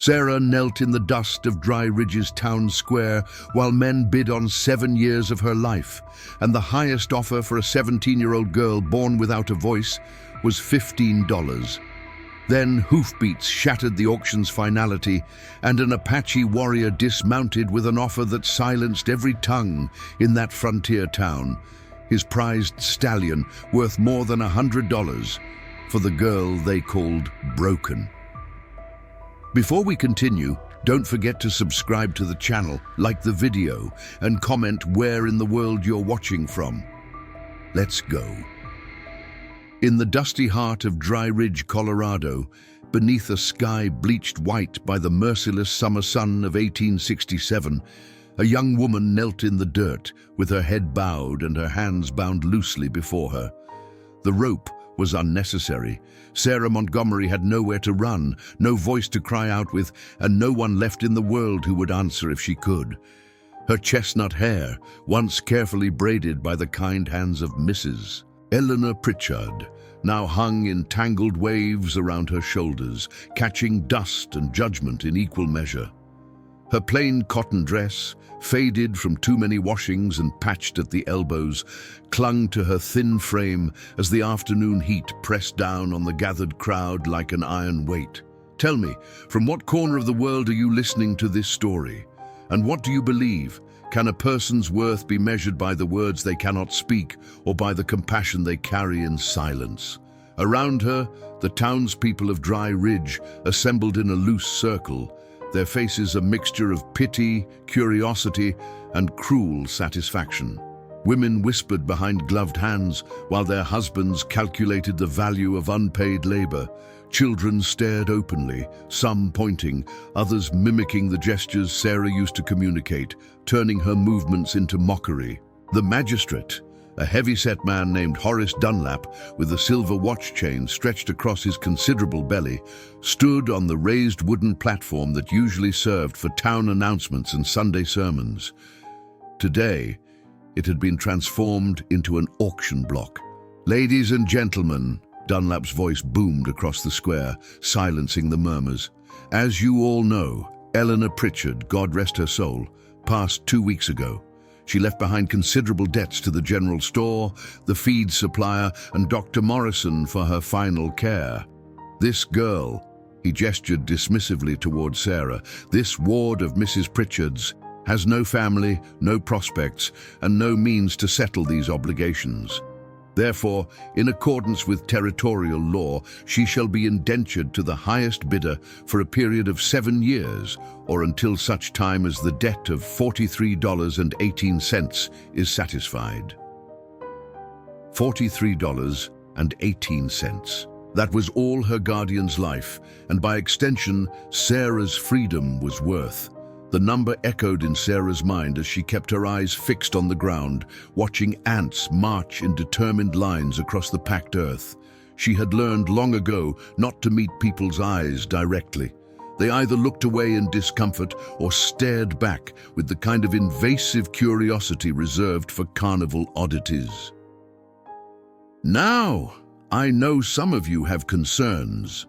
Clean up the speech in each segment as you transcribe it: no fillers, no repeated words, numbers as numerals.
Sarah knelt in the dust of Dry Ridge's town square while men bid on 7 years of her life, and the highest offer for a 17-year-old girl born without a voice was $15. Then hoofbeats shattered the auction's finality, and an Apache warrior dismounted with an offer that silenced every tongue in that frontier town. His prized stallion, worth more than $100, for the girl they called Broken. Before we continue, don't forget to subscribe to the channel, like the video, and comment where in the world you're watching from. Let's go. In the dusty heart of Dry Ridge, Colorado, beneath a sky bleached white by the merciless summer sun of 1867, a young woman knelt in the dirt, with her head bowed and her hands bound loosely before her. The rope was unnecessary. Sarah Montgomery had nowhere to run, no voice to cry out with, and no one left in the world who would answer if she could. Her chestnut hair, once carefully braided by the kind hands of Mrs. Eleanor Pritchard, now hung in tangled waves around her shoulders, catching dust and judgment in equal measure. Her plain cotton dress, faded from too many washings and patched at the elbows, clung to her thin frame as the afternoon heat pressed down on the gathered crowd like an iron weight. Tell me, from what corner of the world are you listening to this story? And what do you believe? Can a person's worth be measured by the words they cannot speak, or by the compassion they carry in silence? Around her, the townspeople of Dry Ridge assembled in a loose circle, their faces a mixture of pity, curiosity, and cruel satisfaction. Women whispered behind gloved hands, while their husbands calculated the value of unpaid labor. Children stared openly, some pointing, others mimicking the gestures Sarah used to communicate, turning her movements into mockery. The magistrate, a heavy-set man named Horace Dunlap, with a silver watch chain stretched across his considerable belly, stood on the raised wooden platform that usually served for town announcements and Sunday sermons. Today, it had been transformed into an auction block. "Ladies and gentlemen," Dunlap's voice boomed across the square, silencing the murmurs. "As you all know, Eleanor Pritchard, God rest her soul, passed 2 weeks ago. She left behind considerable debts to the general store, the feed supplier, and Dr. Morrison for her final care. This girl," he gestured dismissively toward Sarah, "this ward of Mrs. Pritchard's, has no family, no prospects, and no means to settle these obligations. Therefore, in accordance with territorial law, she shall be indentured to the highest bidder for a period of 7 years, or until such time as the debt of $43.18 is satisfied." $43.18. That was all her guardian's life, and by extension, Sarah's freedom was worth. The number echoed in Sarah's mind as she kept her eyes fixed on the ground, watching ants march in determined lines across the packed earth. She had learned long ago not to meet people's eyes directly. They either looked away in discomfort or stared back with the kind of invasive curiosity reserved for carnival oddities. "Now, I know some of you have concerns,"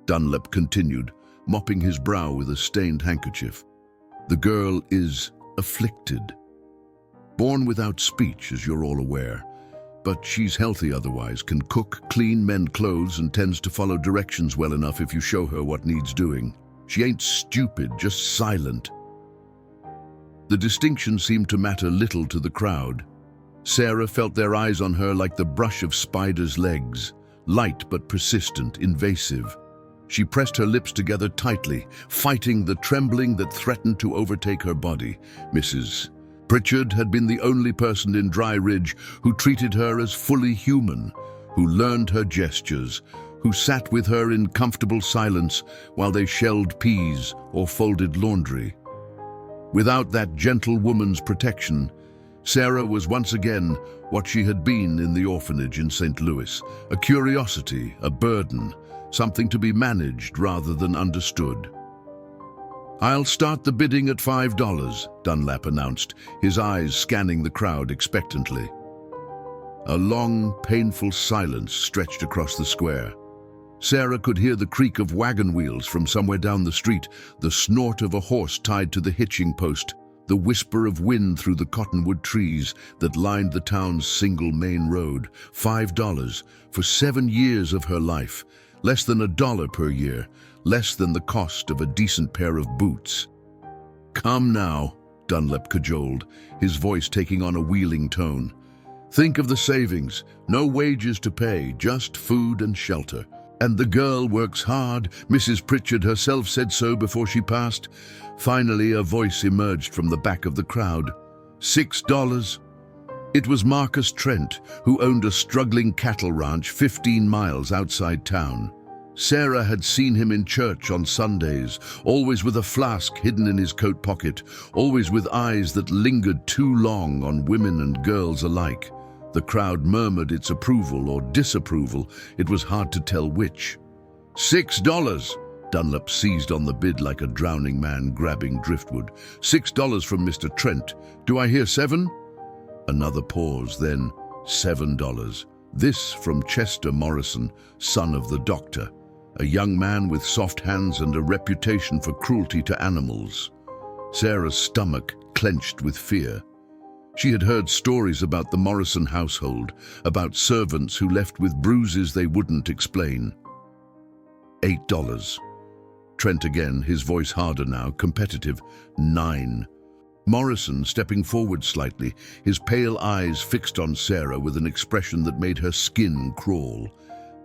Dunlap continued, mopping his brow with a stained handkerchief. "The girl is afflicted. Born without speech, as you're all aware, but she's healthy otherwise, can cook, clean, mend clothes, and tends to follow directions well enough if you show her what needs doing. She ain't stupid, just silent." The distinction seemed to matter little to the crowd. Sarah felt their eyes on her like the brush of spiders' legs, light but persistent, invasive. She pressed her lips together tightly, fighting the trembling that threatened to overtake her body. Mrs. Pritchard had been the only person in Dry Ridge who treated her as fully human, who learned her gestures, who sat with her in comfortable silence while they shelled peas or folded laundry. Without that gentle woman's protection, Sarah was once again what she had been in the orphanage in St. Louis, a curiosity, a burden, something to be managed rather than understood. "I'll start the bidding at $5, Dunlap announced, his eyes scanning the crowd expectantly. A long, painful silence stretched across the square. Sarah could hear the creak of wagon wheels from somewhere down the street, the snort of a horse tied to the hitching post, the whisper of wind through the cottonwood trees that lined the town's single main road. $5 for 7 years of her life, less than $1 per year, less than the cost of a decent pair of boots. "Come now," Dunlap cajoled, his voice taking on a wheeling tone. "Think of the savings. No wages to pay, just food and shelter. And the girl works hard. Mrs. Pritchard herself said so before she passed." Finally, a voice emerged from the back of the crowd. $6. It was Marcus Trent, who owned a struggling cattle ranch 15 miles outside town. Sarah had seen him in church on Sundays, always with a flask hidden in his coat pocket, always with eyes that lingered too long on women and girls alike. The crowd murmured its approval or disapproval. It was hard to tell which. $6. Dunlap seized on the bid like a drowning man grabbing driftwood. $6 from Mr. Trent. Do I hear 7? Another pause, then $7. This from Chester Morrison, son of the doctor, a young man with soft hands and a reputation for cruelty to animals. Sarah's stomach clenched with fear. She had heard stories about the Morrison household, about servants who left with bruises they wouldn't explain. $8. Trent again, his voice harder now, competitive. $9. Morrison stepping forward slightly, his pale eyes fixed on Sarah with an expression that made her skin crawl.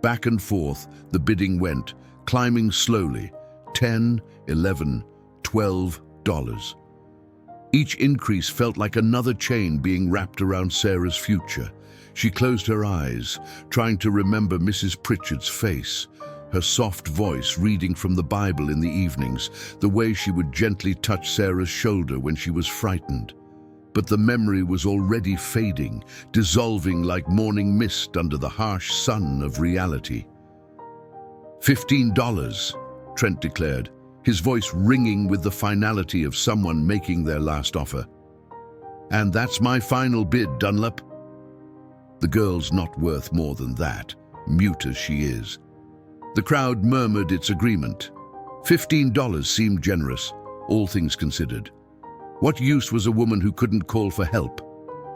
Back and forth, the bidding went, climbing slowly. $10, $11, $12. Each increase felt like another chain being wrapped around Sarah's future. She closed her eyes, trying to remember Mrs. Pritchard's face, her soft voice reading from the Bible in the evenings, the way she would gently touch Sarah's shoulder when she was frightened. But the memory was already fading, dissolving like morning mist under the harsh sun of reality. $15, Trent declared, his voice ringing with the finality of someone making their last offer. "And that's my final bid, Dunlap." "The girl's not worth more than that, mute as she is." The crowd murmured its agreement. $15 seemed generous, all things considered. What use was a woman who couldn't call for help,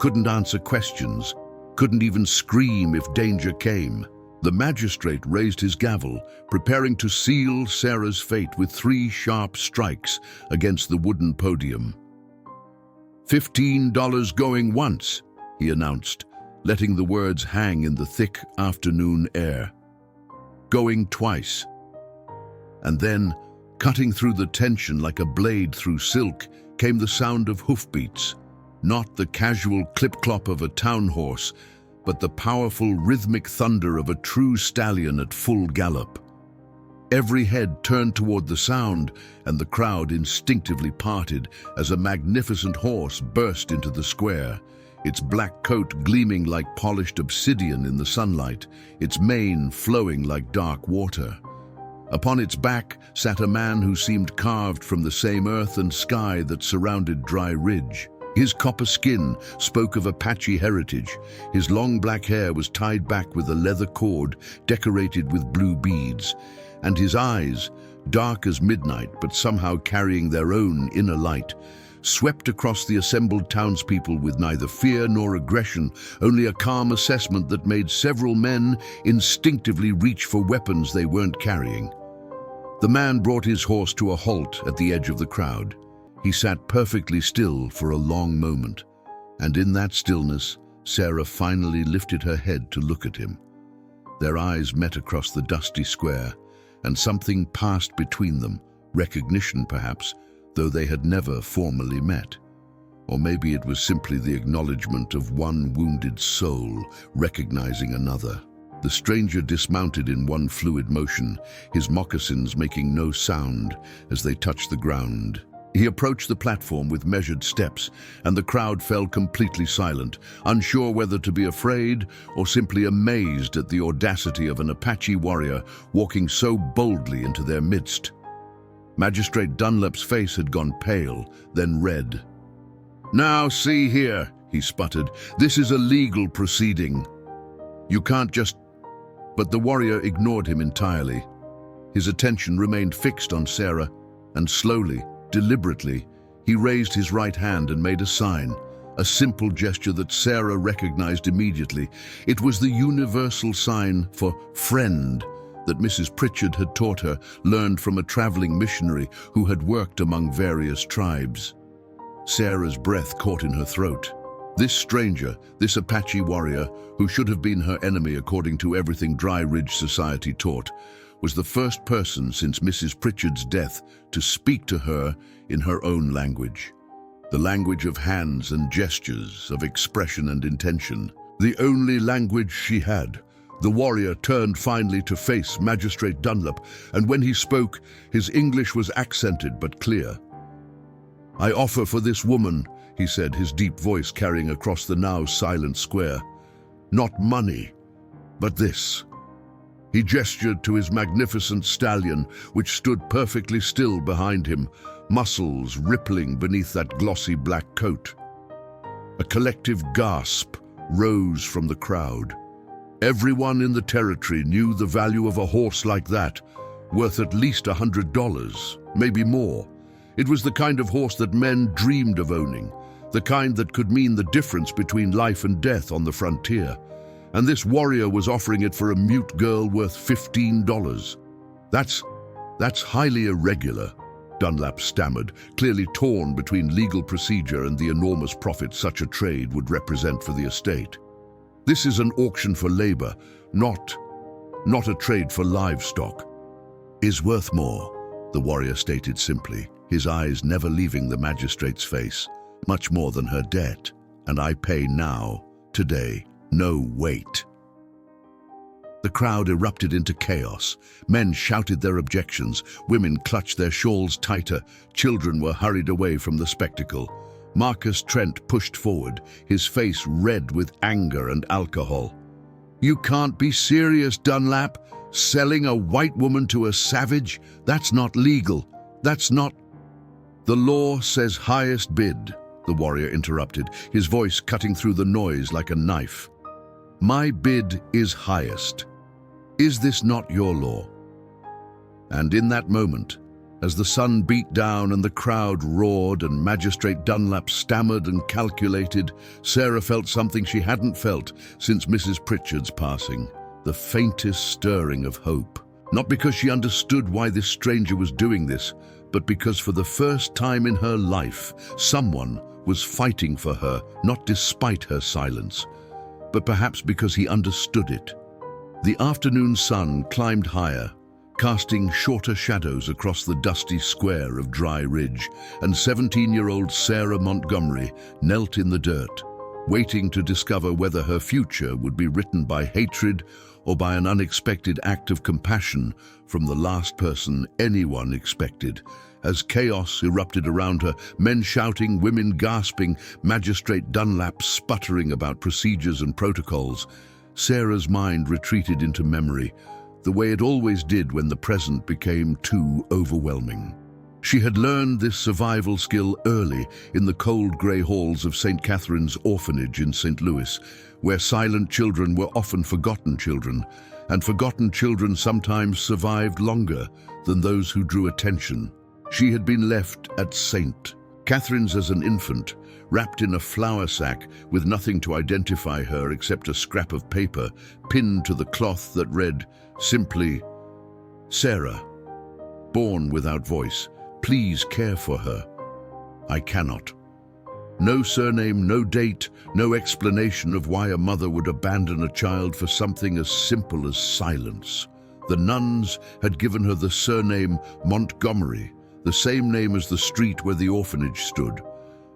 couldn't answer questions, couldn't even scream if danger came? The magistrate raised his gavel, preparing to seal Sarah's fate with 3 sharp strikes against the wooden podium. $15 going once, he announced, letting the words hang in the thick afternoon air. Going twice. And then, cutting through the tension like a blade through silk, came the sound of hoofbeats, not the casual clip-clop of a town horse, but the powerful rhythmic thunder of a true stallion at full gallop. Every head turned toward the sound, and the crowd instinctively parted as a magnificent horse burst into the square, its black coat gleaming like polished obsidian in the sunlight, its mane flowing like dark water. Upon its back sat a man who seemed carved from the same earth and sky that surrounded Dry Ridge. His copper skin spoke of Apache heritage. His long black hair was tied back with a leather cord decorated with blue beads, and his eyes, dark as midnight but somehow carrying their own inner light, swept across the assembled townspeople with neither fear nor aggression, only a calm assessment that made several men instinctively reach for weapons they weren't carrying. The man brought his horse to a halt at the edge of the crowd. He sat perfectly still for a long moment, and in that stillness, Sarah finally lifted her head to look at him. Their eyes met across the dusty square, and something passed between them, recognition perhaps, though they had never formally met. Or maybe it was simply the acknowledgement of one wounded soul recognizing another. The stranger dismounted in one fluid motion, his moccasins making no sound as they touched the ground. He approached the platform with measured steps, and the crowd fell completely silent, unsure whether to be afraid or simply amazed at the audacity of an Apache warrior walking so boldly into their midst. Magistrate Dunlap's face had gone pale, then red. "Now see here," he sputtered, "this is a legal proceeding. You can't just..." But the warrior ignored him entirely. His attention remained fixed on Sarah, and slowly, deliberately, he raised his right hand and made a sign, a simple gesture that Sarah recognized immediately. It was the universal sign for friend that Mrs. Pritchard had taught her, learned from a traveling missionary who had worked among various tribes. Sarah's breath caught in her throat. This stranger, this Apache warrior, who should have been her enemy according to everything Dry Ridge society taught, was the first person since Mrs. Pritchard's death to speak to her in her own language. The language of hands and gestures, of expression and intention. The only language she had. The warrior turned finally to face Magistrate Dunlap, and when he spoke, his English was accented but clear. "I offer for this woman," he said, his deep voice carrying across the now silent square, "not money, but this." He gestured to his magnificent stallion, which stood perfectly still behind him, muscles rippling beneath that glossy black coat. A collective gasp rose from the crowd. Everyone in the territory knew the value of a horse like that, worth at least $100, maybe more. It was the kind of horse that men dreamed of owning, the kind that could mean the difference between life and death on the frontier. And this warrior was offering it for a mute girl worth $15. That's highly irregular, Dunlap stammered, clearly torn between legal procedure and the enormous profit such a trade would represent for the estate. "This is an auction for labor, not a trade for livestock." "Is worth more," the warrior stated simply, his eyes never leaving the magistrate's face. "Much more than her debt, and I pay now, today. No wait." The crowd erupted into chaos. Men shouted their objections, women clutched their shawls tighter, children were hurried away from the spectacle. Marcus Trent pushed forward, his face red with anger and alcohol. "You can't be serious, Dunlap. Selling a white woman to a savage? That's not legal. That's not—" "The law says highest bid," the warrior interrupted, his voice cutting through the noise like a knife. "My bid is highest. Is this not your law?" And in that moment, as the sun beat down and the crowd roared and Magistrate Dunlap stammered and calculated, Sarah felt something she hadn't felt since Mrs. Pritchard's passing, the faintest stirring of hope. Not because she understood why this stranger was doing this, but because for the first time in her life, someone was fighting for her, not despite her silence, but perhaps because he understood it. The afternoon sun climbed higher, casting shorter shadows across the dusty square of Dry Ridge, and 17-year-old Sarah Montgomery knelt in the dirt, waiting to discover whether her future would be written by hatred or by an unexpected act of compassion from the last person anyone expected. As chaos erupted around her, men shouting, women gasping, Magistrate Dunlap sputtering about procedures and protocols, Sarah's mind retreated into memory, the way it always did when the present became too overwhelming. She had learned this survival skill early in the cold grey halls of St. Catherine's Orphanage in St. Louis, where silent children were often forgotten children, and forgotten children sometimes survived longer than those who drew attention. She had been left at St. Catherine's as an infant, wrapped in a flour sack with nothing to identify her except a scrap of paper pinned to the cloth that read simply, "Sarah, born without voice, please care for her." "I cannot." No surname, no date, no explanation of why a mother would abandon a child for something as simple as silence. The nuns had given her the surname Montgomery, the same name as the street where the orphanage stood,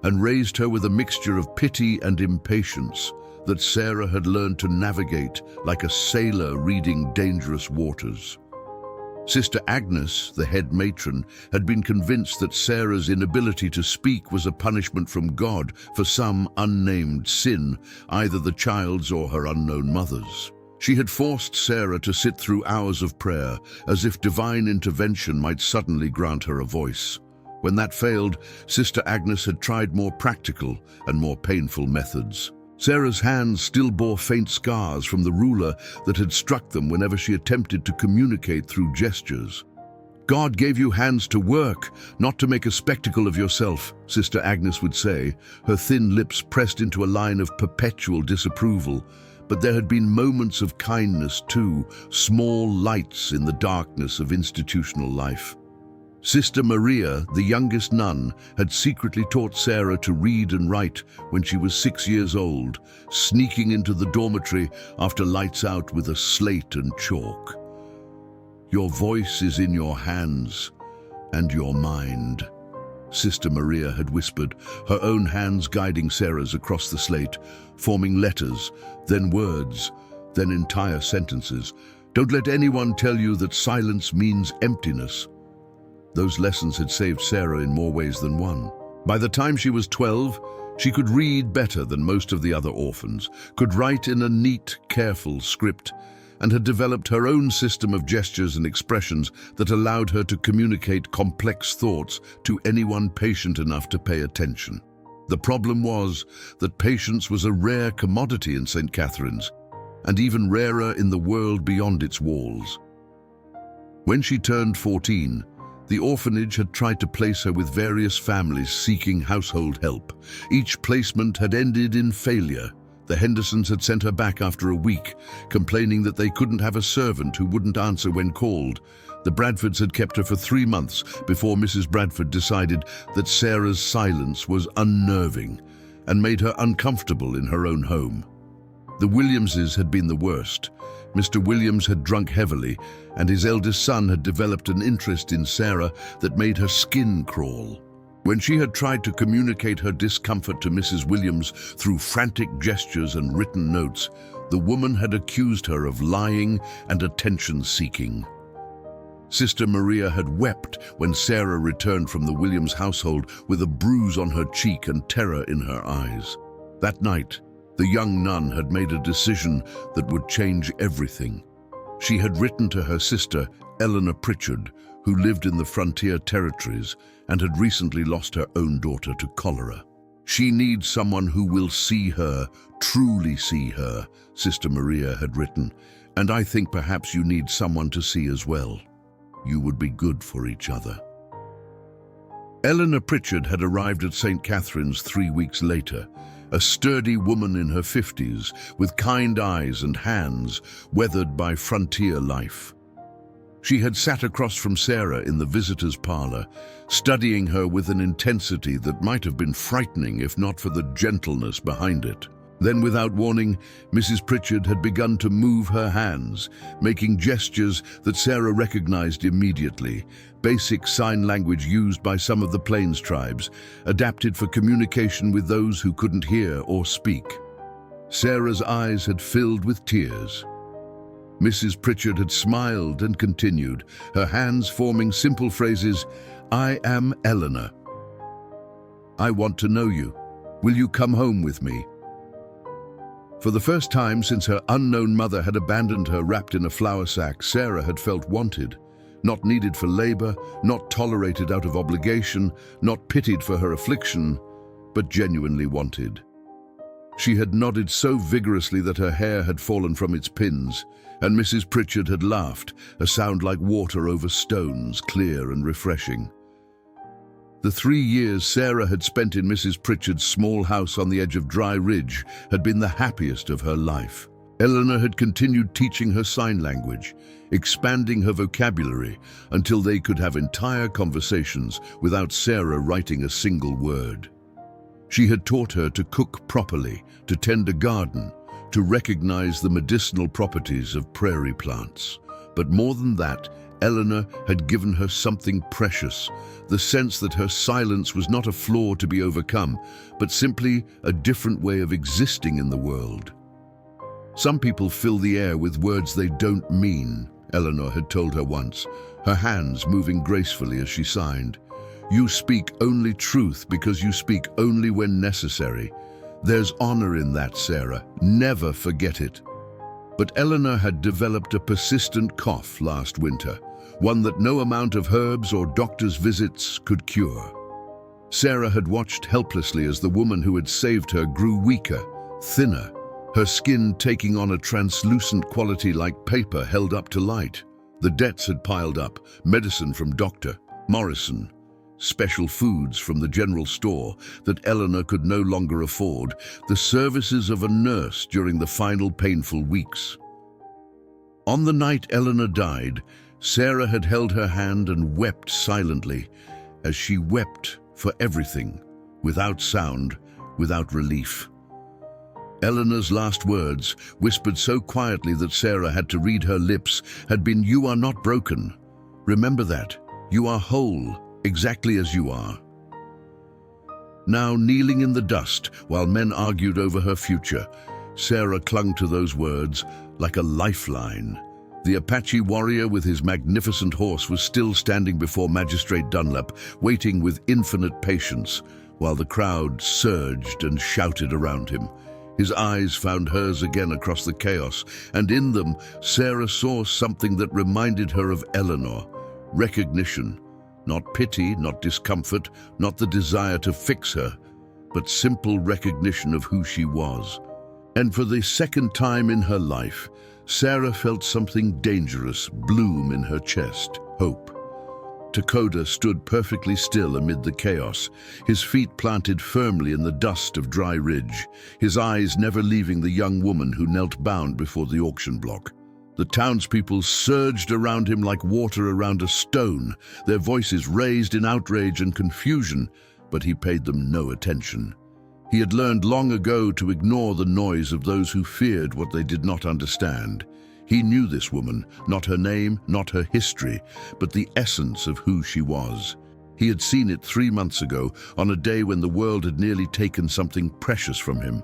and raised her with a mixture of pity and impatience that Sarah had learned to navigate like a sailor reading dangerous waters. Sister Agnes, the head matron, had been convinced that Sarah's inability to speak was a punishment from God for some unnamed sin, either the child's or her unknown mother's. She had forced Sarah to sit through hours of prayer, as if divine intervention might suddenly grant her a voice. When that failed, Sister Agnes had tried more practical and more painful methods. Sarah's hands still bore faint scars from the ruler that had struck them whenever she attempted to communicate through gestures. "God gave you hands to work, not to make a spectacle of yourself," Sister Agnes would say, her thin lips pressed into a line of perpetual disapproval. But there had been moments of kindness too, small lights in the darkness of institutional life. Sister Maria, the youngest nun, had secretly taught Sarah to read and write when she was 6 years old, sneaking into the dormitory after lights out with a slate and chalk. "Your voice is in your hands and your mind," Sister Maria had whispered, her own hands guiding Sarah's across the slate, forming letters, then words, then entire sentences. "Don't let anyone tell you that silence means emptiness." Those lessons had saved Sarah in more ways than one. By the time she was 12, she could read better than most of the other orphans, could write in a neat, careful script, and had developed her own system of gestures and expressions that allowed her to communicate complex thoughts to anyone patient enough to pay attention. The problem was that patience was a rare commodity in St. Catherine's, and even rarer in the world beyond its walls. When she turned 14, the orphanage had tried to place her with various families seeking household help. Each placement had ended in failure. The Hendersons had sent her back after a week, complaining that they couldn't have a servant who wouldn't answer when called. The Bradfords had kept her for 3 months before Mrs. Bradford decided that Sarah's silence was unnerving and made her uncomfortable in her own home. The Williamses had been the worst. Mr. Williams had drunk heavily, and his eldest son had developed an interest in Sarah that made her skin crawl. When she had tried to communicate her discomfort to Mrs. Williams through frantic gestures and written notes, the woman had accused her of lying and attention-seeking. Sister Maria had wept when Sarah returned from the Williams household with a bruise on her cheek and terror in her eyes. That night, the young nun had made a decision that would change everything. She had written to her sister, Eleanor Pritchard, who lived in the frontier territories and had recently lost her own daughter to cholera. "She needs someone who will see her, truly see her," Sister Maria had written, "and I think perhaps you need someone to see as well. You would be good for each other." Eleanor Pritchard had arrived at St. Catherine's 3 weeks later, a sturdy woman in her 50s, with kind eyes and hands weathered by frontier life. She had sat across from Sarah in the visitor's parlor, studying her with an intensity that might have been frightening if not for the gentleness behind it. Then, without warning, Mrs. Pritchard had begun to move her hands, making gestures that Sarah recognized immediately, basic sign language used by some of the Plains tribes, adapted for communication with those who couldn't hear or speak. Sarah's eyes had filled with tears. Mrs. Pritchard had smiled and continued, her hands forming simple phrases. "I am Eleanor. I want to know you. Will you come home with me?" For the first time since her unknown mother had abandoned her wrapped in a flour sack, Sarah had felt wanted. Not needed for labor, not tolerated out of obligation, not pitied for her affliction, but genuinely wanted. She had nodded so vigorously that her hair had fallen from its pins, and Mrs. Pritchard had laughed, a sound like water over stones, clear and refreshing. The 3 years Sarah had spent in Mrs. Pritchard's small house on the edge of Dry Ridge had been the happiest of her life. Eleanor had continued teaching her sign language, expanding her vocabulary until they could have entire conversations without Sarah writing a single word. She had taught her to cook properly, to tend a garden, to recognize the medicinal properties of prairie plants. But more than that, Eleanor had given her something precious, the sense that her silence was not a flaw to be overcome, but simply a different way of existing in the world. "Some people fill the air with words they don't mean," Eleanor had told her once, her hands moving gracefully as she signed. "You speak only truth because you speak only when necessary. There's honor in that, Sarah. Never forget it." But Eleanor had developed a persistent cough last winter, one that no amount of herbs or doctor's visits could cure. Sarah had watched helplessly as the woman who had saved her grew weaker, thinner, her skin taking on a translucent quality like paper held up to light. The debts had piled up, medicine from Dr. Morrison, special foods from the general store that Eleanor could no longer afford, the services of a nurse during the final painful weeks. On the night Eleanor died, Sarah had held her hand and wept silently, as she wept for everything, without sound, without relief. Eleanor's last words, whispered so quietly that Sarah had to read her lips, had been, "You are not broken. Remember that. You are whole, exactly as you are." Now, kneeling in the dust while men argued over her future, Sarah clung to those words like a lifeline. The Apache warrior with his magnificent horse was still standing before Magistrate Dunlap, waiting with infinite patience, while the crowd surged and shouted around him. His eyes found hers again across the chaos, and in them, Sarah saw something that reminded her of Eleanor. Recognition. Not pity, not discomfort, not the desire to fix her, but simple recognition of who she was. And for the second time in her life, Sarah felt something dangerous bloom in her chest, hope. Takoda stood perfectly still amid the chaos, his feet planted firmly in the dust of Dry Ridge, his eyes never leaving the young woman who knelt bound before the auction block. The townspeople surged around him like water around a stone, their voices raised in outrage and confusion, but he paid them no attention. He had learned long ago to ignore the noise of those who feared what they did not understand. He knew this woman, not her name, not her history, but the essence of who she was. He had seen it 3 months ago, on a day when the world had nearly taken something precious from him.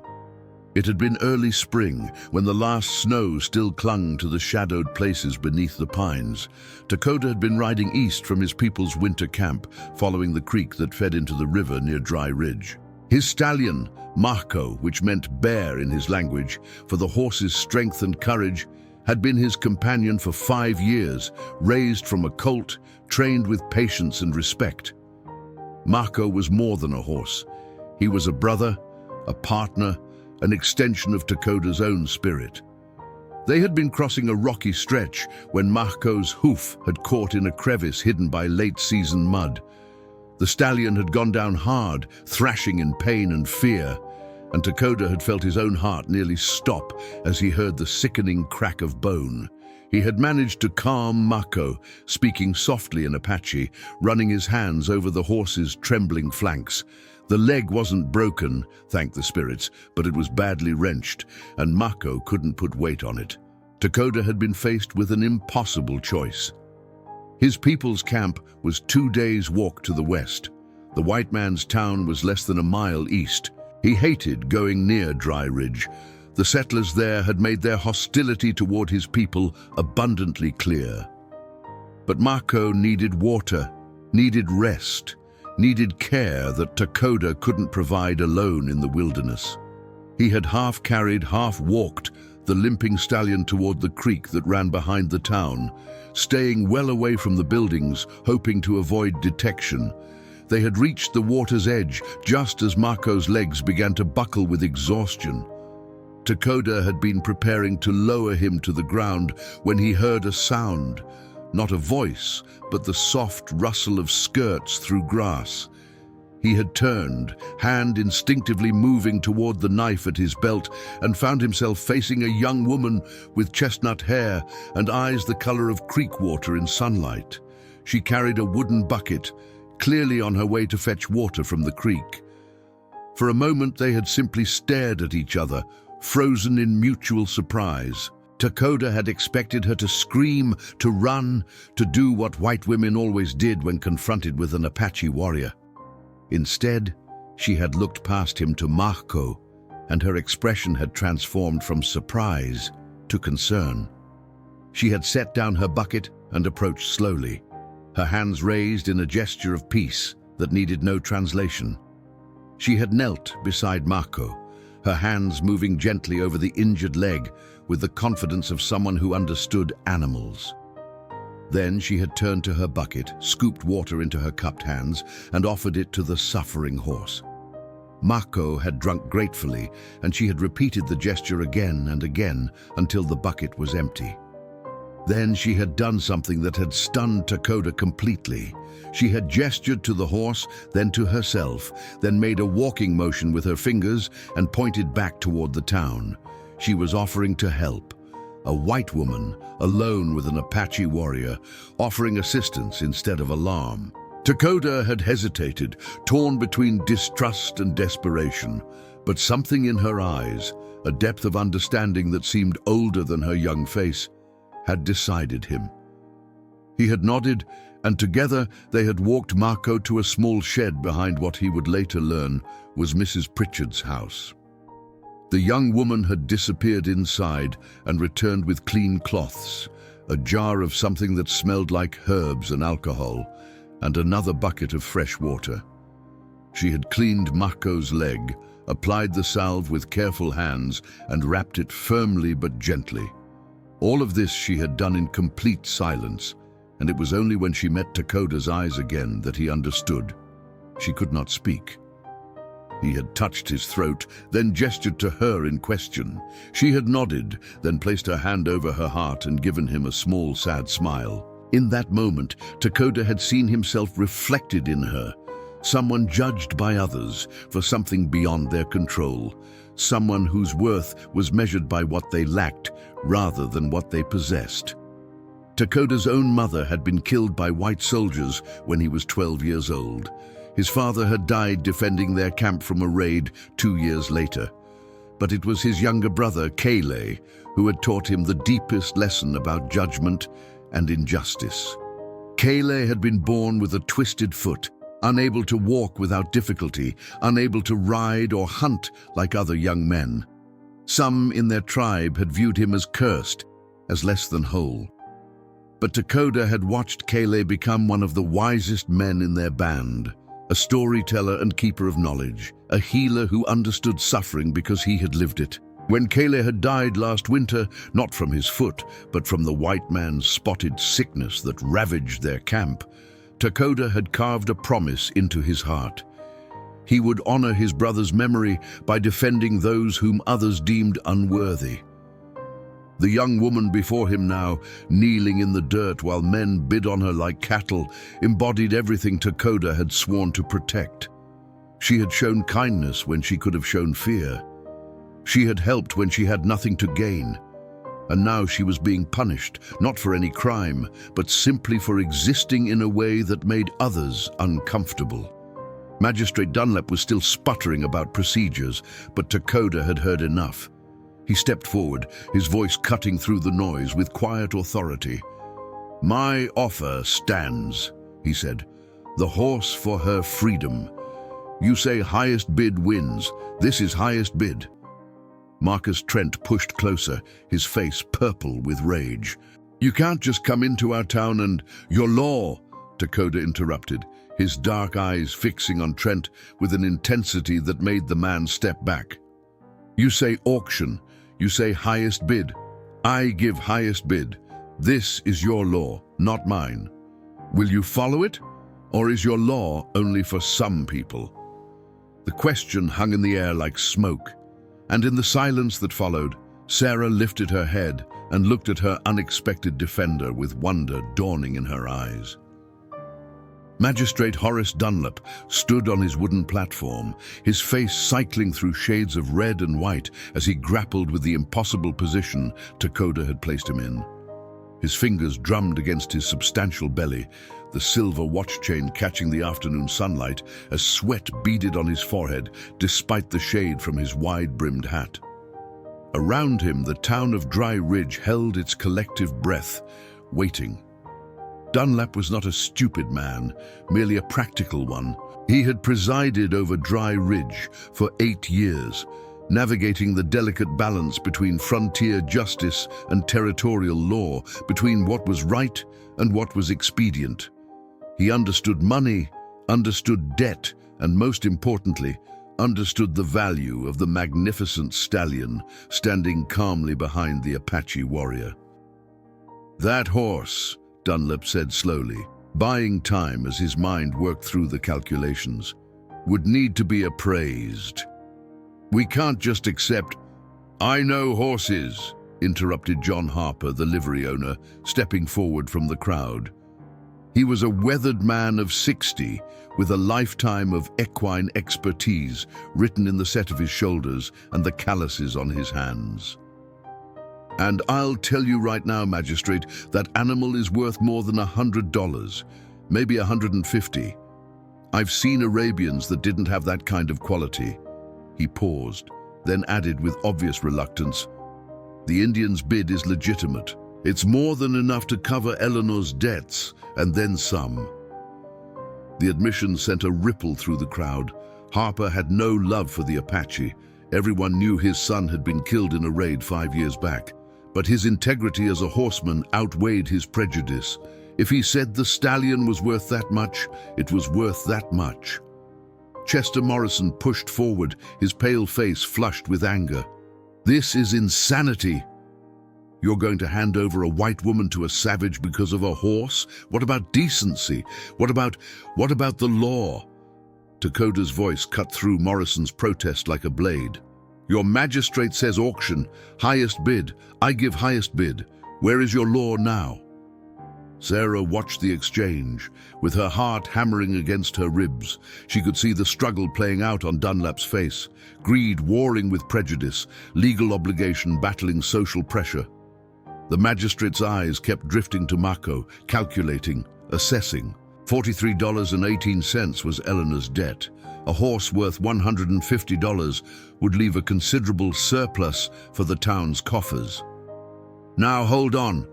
It had been early spring, when the last snow still clung to the shadowed places beneath the pines. Takoda had been riding east from his people's winter camp, following the creek that fed into the river near Dry Ridge. His stallion, Marco, which meant bear in his language, for the horse's strength and courage, had been his companion for 5 years, raised from a colt, trained with patience and respect. Marco was more than a horse. He was a brother, a partner, an extension of Takoda's own spirit. They had been crossing a rocky stretch when Marco's hoof had caught in a crevice hidden by late-season mud. The stallion had gone down hard, thrashing in pain and fear, and Takoda had felt his own heart nearly stop as he heard the sickening crack of bone. He had managed to calm Marco, speaking softly in Apache, running his hands over the horse's trembling flanks. The leg wasn't broken, thank the spirits, but it was badly wrenched, and Marco couldn't put weight on it. Takoda had been faced with an impossible choice. His people's camp was 2 days' walk to the west. The white man's town was less than a mile east. He hated going near Dry Ridge. The settlers there had made their hostility toward his people abundantly clear. But Marco needed water, needed rest, needed care that Takoda couldn't provide alone in the wilderness. He had half carried, half walked the limping stallion toward the creek that ran behind the town, staying well away from the buildings, hoping to avoid detection. They had reached the water's edge just as Marco's legs began to buckle with exhaustion. Takoda had been preparing to lower him to the ground when he heard a sound, not a voice, but the soft rustle of skirts through grass. He had turned, hand instinctively moving toward the knife at his belt, and found himself facing a young woman with chestnut hair and eyes the color of creek water in sunlight. She carried a wooden bucket, clearly on her way to fetch water from the creek. For a moment they had simply stared at each other, frozen in mutual surprise. Takoda had expected her to scream, to run, to do what white women always did when confronted with an Apache warrior. Instead, she had looked past him to Marco, and her expression had transformed from surprise to concern. She had set down her bucket and approached slowly, her hands raised in a gesture of peace that needed no translation. She had knelt beside Marco, her hands moving gently over the injured leg with the confidence of someone who understood animals. Then she had turned to her bucket, scooped water into her cupped hands, and offered it to the suffering horse. Mako had drunk gratefully, and she had repeated the gesture again and again until the bucket was empty. Then she had done something that had stunned Takoda completely. She had gestured to the horse, then to herself, then made a walking motion with her fingers and pointed back toward the town. She was offering to help. A white woman, alone with an Apache warrior, offering assistance instead of alarm. Takoda had hesitated, torn between distrust and desperation, but something in her eyes, a depth of understanding that seemed older than her young face, had decided him. He had nodded, and together they had walked Mako to a small shed behind what he would later learn was Mrs. Pritchard's house. The young woman had disappeared inside and returned with clean cloths, a jar of something that smelled like herbs and alcohol, and another bucket of fresh water. She had cleaned Mako's leg, applied the salve with careful hands, and wrapped it firmly but gently. All of this she had done in complete silence, and it was only when she met Takoda's eyes again that he understood. She could not speak. He had touched his throat, then gestured to her in question. She had nodded, then placed her hand over her heart and given him a small, sad smile. In that moment, Takoda had seen himself reflected in her, someone judged by others for something beyond their control, someone whose worth was measured by what they lacked rather than what they possessed. Takoda's own mother had been killed by white soldiers when he was 12 years old. His father had died defending their camp from a raid 2 years later. But it was his younger brother, Kale, who had taught him the deepest lesson about judgment and injustice. Kale had been born with a twisted foot, unable to walk without difficulty, unable to ride or hunt like other young men. Some in their tribe had viewed him as cursed, as less than whole. But Takoda had watched Kale become one of the wisest men in their band, a storyteller and keeper of knowledge, a healer who understood suffering because he had lived it. When Kale had died last winter, not from his foot, but from the white man's spotted sickness that ravaged their camp, Takoda had carved a promise into his heart. He would honor his brother's memory by defending those whom others deemed unworthy. The young woman before him now, kneeling in the dirt while men bid on her like cattle, embodied everything Takoda had sworn to protect. She had shown kindness when she could have shown fear. She had helped when she had nothing to gain. And now she was being punished, not for any crime, but simply for existing in a way that made others uncomfortable. Magistrate Dunlap was still sputtering about procedures, but Takoda had heard enough. He stepped forward, his voice cutting through the noise with quiet authority. "My offer stands," he said. "The horse for her freedom. You say highest bid wins. This is highest bid." Marcus Trent pushed closer, his face purple with rage. "You can't just come into our town and— Your law," Takoda interrupted, his dark eyes fixing on Trent with an intensity that made the man step back. "You say auction. You say highest bid. I give highest bid. This is your law, not mine. Will you follow it? Or is your law only for some people?" The question hung in the air like smoke, and in the silence that followed, Sarah lifted her head and looked at her unexpected defender with wonder dawning in her eyes. Magistrate Horace Dunlap stood on his wooden platform, his face cycling through shades of red and white as he grappled with the impossible position Takoda had placed him in. His fingers drummed against his substantial belly, the silver watch chain catching the afternoon sunlight as sweat beaded on his forehead despite the shade from his wide-brimmed hat. Around him, the town of Dry Ridge held its collective breath, waiting. Dunlap was not a stupid man, merely a practical one. He had presided over Dry Ridge for 8 years, navigating the delicate balance between frontier justice and territorial law, between what was right and what was expedient. He understood money, understood debt, and most importantly, understood the value of the magnificent stallion standing calmly behind the Apache warrior. "That horse," Dunlap said slowly, buying time as his mind worked through the calculations. would need to be appraised. We can't just accept, "I know horses," interrupted John Harper, the livery owner, stepping forward from the crowd. He was a weathered man of 60, with a lifetime of equine expertise written in the set of his shoulders and the calluses on his hands. "And I'll tell you right now, Magistrate, that animal is worth more than $100, maybe 150. I've seen Arabians that didn't have that kind of quality." He paused, then added with obvious reluctance, "The Indian's bid is legitimate. It's more than enough to cover Eleanor's debts, and then some." The admission sent a ripple through the crowd. Harper had no love for the Apache. Everyone knew his son had been killed in a raid 5 years back. But his integrity as a horseman outweighed his prejudice. If he said the stallion was worth that much, it was worth that much. Chester Morrison pushed forward, his pale face flushed with anger. "This is insanity. You're going to hand over a white woman to a savage because of a horse? What about decency? What about the law?" Dakota's voice cut through Morrison's protest like a blade. "Your magistrate says auction, highest bid. I give highest bid. Where is your law now?" Sarah watched the exchange, with her heart hammering against her ribs. She could see the struggle playing out on Dunlap's face, greed warring with prejudice, legal obligation battling social pressure. The magistrate's eyes kept drifting to Mako, calculating, assessing. $43.18 was Eleanor's debt. A horse worth $150 would leave a considerable surplus for the town's coffers. "Now hold on,"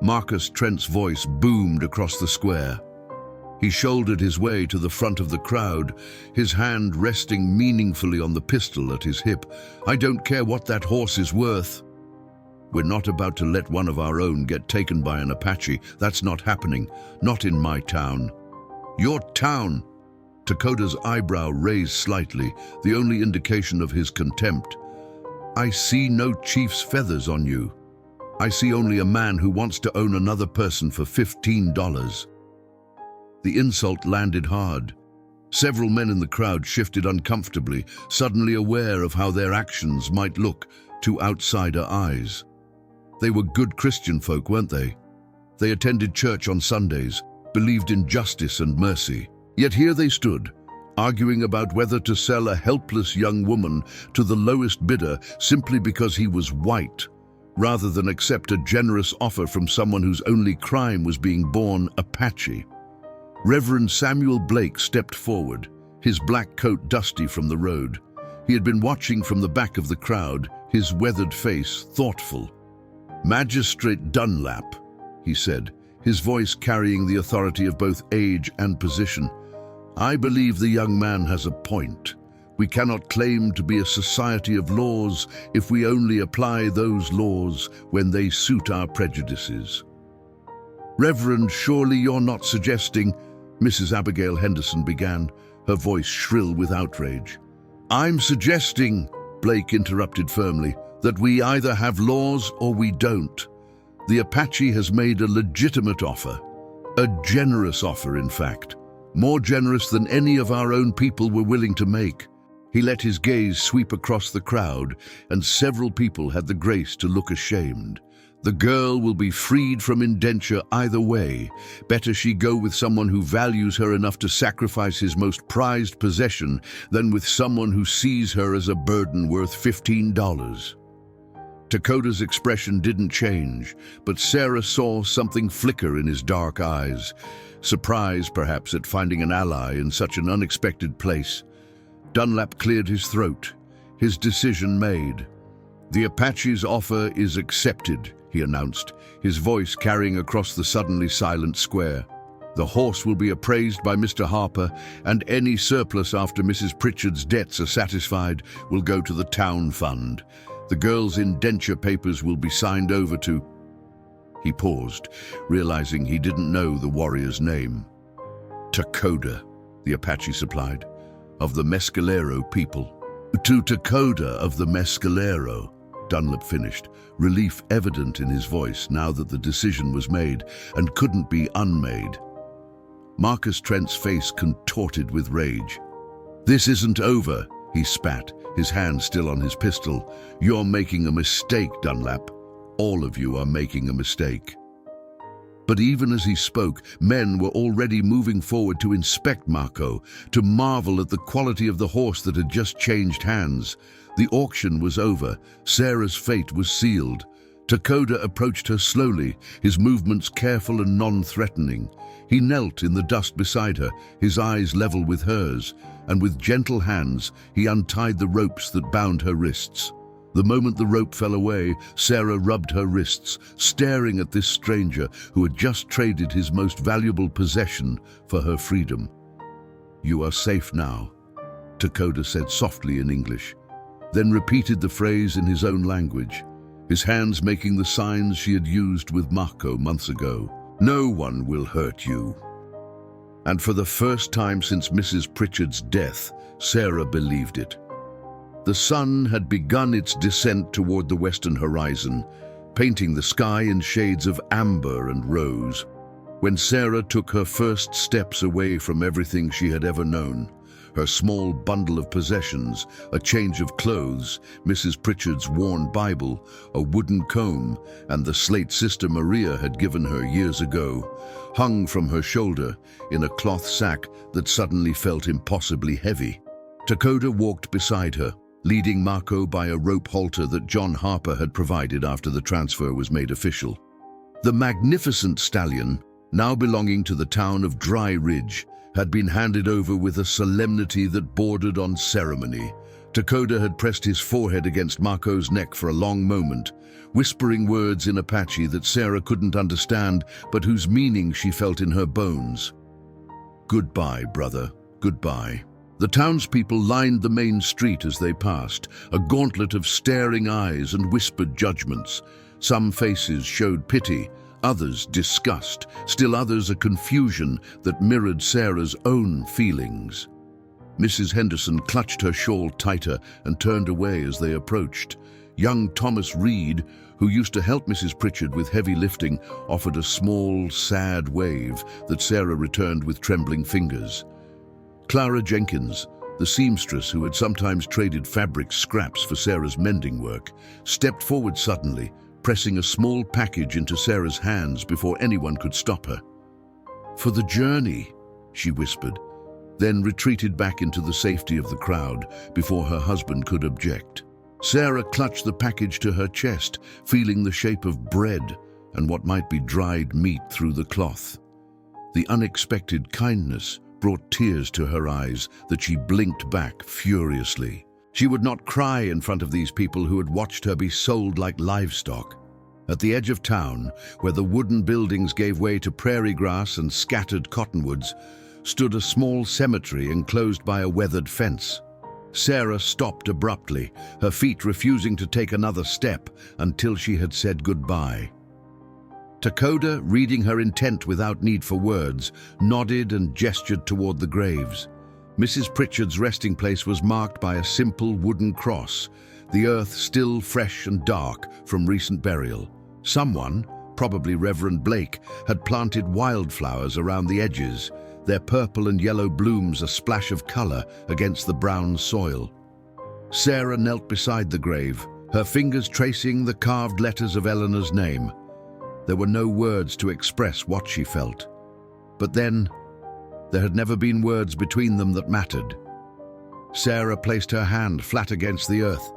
Marcus Trent's voice boomed across the square. He shouldered his way to the front of the crowd, his hand resting meaningfully on the pistol at his hip. "I don't care what that horse is worth. We're not about to let one of our own get taken by an Apache. That's not happening. Not in my town." "Your town?" Dakota's eyebrow raised slightly, the only indication of his contempt. "I see no chief's feathers on you. I see only a man who wants to own another person for $15. The insult landed hard. Several men in the crowd shifted uncomfortably, suddenly aware of how their actions might look to outsider eyes. They were good Christian folk, weren't they? They attended church on Sundays, believed in justice and mercy. Yet here they stood, arguing about whether to sell a helpless young woman to the lowest bidder simply because he was white, rather than accept a generous offer from someone whose only crime was being born Apache. Reverend Samuel Blake stepped forward, his black coat dusty from the road. He had been watching from the back of the crowd, his weathered face thoughtful. "Magistrate Dunlap," he said, his voice carrying the authority of both age and position. "I believe the young man has a point. We cannot claim to be a society of laws if we only apply those laws when they suit our prejudices." "Reverend, surely you're not suggesting—" Mrs. Abigail Henderson began, her voice shrill with outrage. "I'm suggesting," Blake interrupted firmly, "that we either have laws or we don't. The Apache has made a legitimate offer, a generous offer, in fact, more generous than any of our own people were willing to make." He let his gaze sweep across the crowd, and several people had the grace to look ashamed. "The girl will be freed from indenture either way. Better she go with someone who values her enough to sacrifice his most prized possession than with someone who sees her as a burden worth $15. Dakota's expression didn't change, but Sarah saw something flicker in his dark eyes. Surprise, perhaps, at finding an ally in such an unexpected place. Dunlap cleared his throat, his decision made. "The Apache's offer is accepted," he announced, his voice carrying across the suddenly silent square. "The horse will be appraised by Mr. Harper, and any surplus after Mrs. Pritchard's debts are satisfied will go to the town fund. The girl's indenture papers will be signed over to—" He paused, realizing he didn't know the warrior's name. "Dakota," the Apache supplied, "of the Mescalero people." "To Dakota of the Mescalero," Dunlap finished, relief evident in his voice now that the decision was made and couldn't be unmade. Marcus Trent's face contorted with rage. "This isn't over," he spat, his hand still on his pistol. "You're making a mistake, Dunlap. All of you are making a mistake." But even as he spoke, men were already moving forward to inspect Marco, to marvel at the quality of the horse that had just changed hands. The auction was over. Sarah's fate was sealed. Takoda approached her slowly, his movements careful and non-threatening. He knelt in the dust beside her, his eyes level with hers, and with gentle hands he untied the ropes that bound her wrists. The moment the rope fell away, Sarah rubbed her wrists, staring at this stranger who had just traded his most valuable possession for her freedom. "You are safe now," Takoda said softly in English, then repeated the phrase in his own language, his hands making the signs she had used with Marco months ago. "No one will hurt you." And for the first time since Mrs. Pritchard's death, Sarah believed it. The sun had begun its descent toward the western horizon, painting the sky in shades of amber and rose. When Sarah took her first steps away from everything she had ever known, her small bundle of possessions, a change of clothes, Mrs. Pritchard's worn Bible, a wooden comb, and the slate Sister Maria had given her years ago, hung from her shoulder in a cloth sack that suddenly felt impossibly heavy. Takoda walked beside her, leading Marco by a rope halter that John Harper had provided after the transfer was made official. The magnificent stallion, now belonging to the town of Dry Ridge, had been handed over with a solemnity that bordered on ceremony. Takoda had pressed his forehead against Marco's neck for a long moment, whispering words in Apache that Sarah couldn't understand, but whose meaning she felt in her bones. "Goodbye, brother, goodbye." The townspeople lined the main street as they passed, a gauntlet of staring eyes and whispered judgments. Some faces showed pity, others disgust, still others a confusion that mirrored Sarah's own feelings. Mrs. Henderson clutched her shawl tighter and turned away as they approached. Young Thomas Reed, who used to help Mrs. Pritchard with heavy lifting, offered a small, sad wave that Sarah returned with trembling fingers. Clara Jenkins, the seamstress who had sometimes traded fabric scraps for Sarah's mending work, stepped forward suddenly, pressing a small package into Sarah's hands before anyone could stop her. "For the journey," she whispered, then retreated back into the safety of the crowd before her husband could object. Sarah clutched the package to her chest, feeling the shape of bread and what might be dried meat through the cloth. The unexpected kindness brought tears to her eyes that she blinked back furiously. She would not cry in front of these people who had watched her be sold like livestock. At the edge of town, where the wooden buildings gave way to prairie grass and scattered cottonwoods, stood a small cemetery enclosed by a weathered fence. Sarah stopped abruptly, her feet refusing to take another step until she had said goodbye. Takoda, reading her intent without need for words, nodded and gestured toward the graves. Mrs. Pritchard's resting place was marked by a simple wooden cross, the earth still fresh and dark from recent burial. Someone, probably Reverend Blake, had planted wildflowers around the edges, their purple and yellow blooms a splash of color against the brown soil. Sarah knelt beside the grave, her fingers tracing the carved letters of Eleanor's name. There were no words to express what she felt. But then, there had never been words between them that mattered. Sarah placed her hand flat against the earth,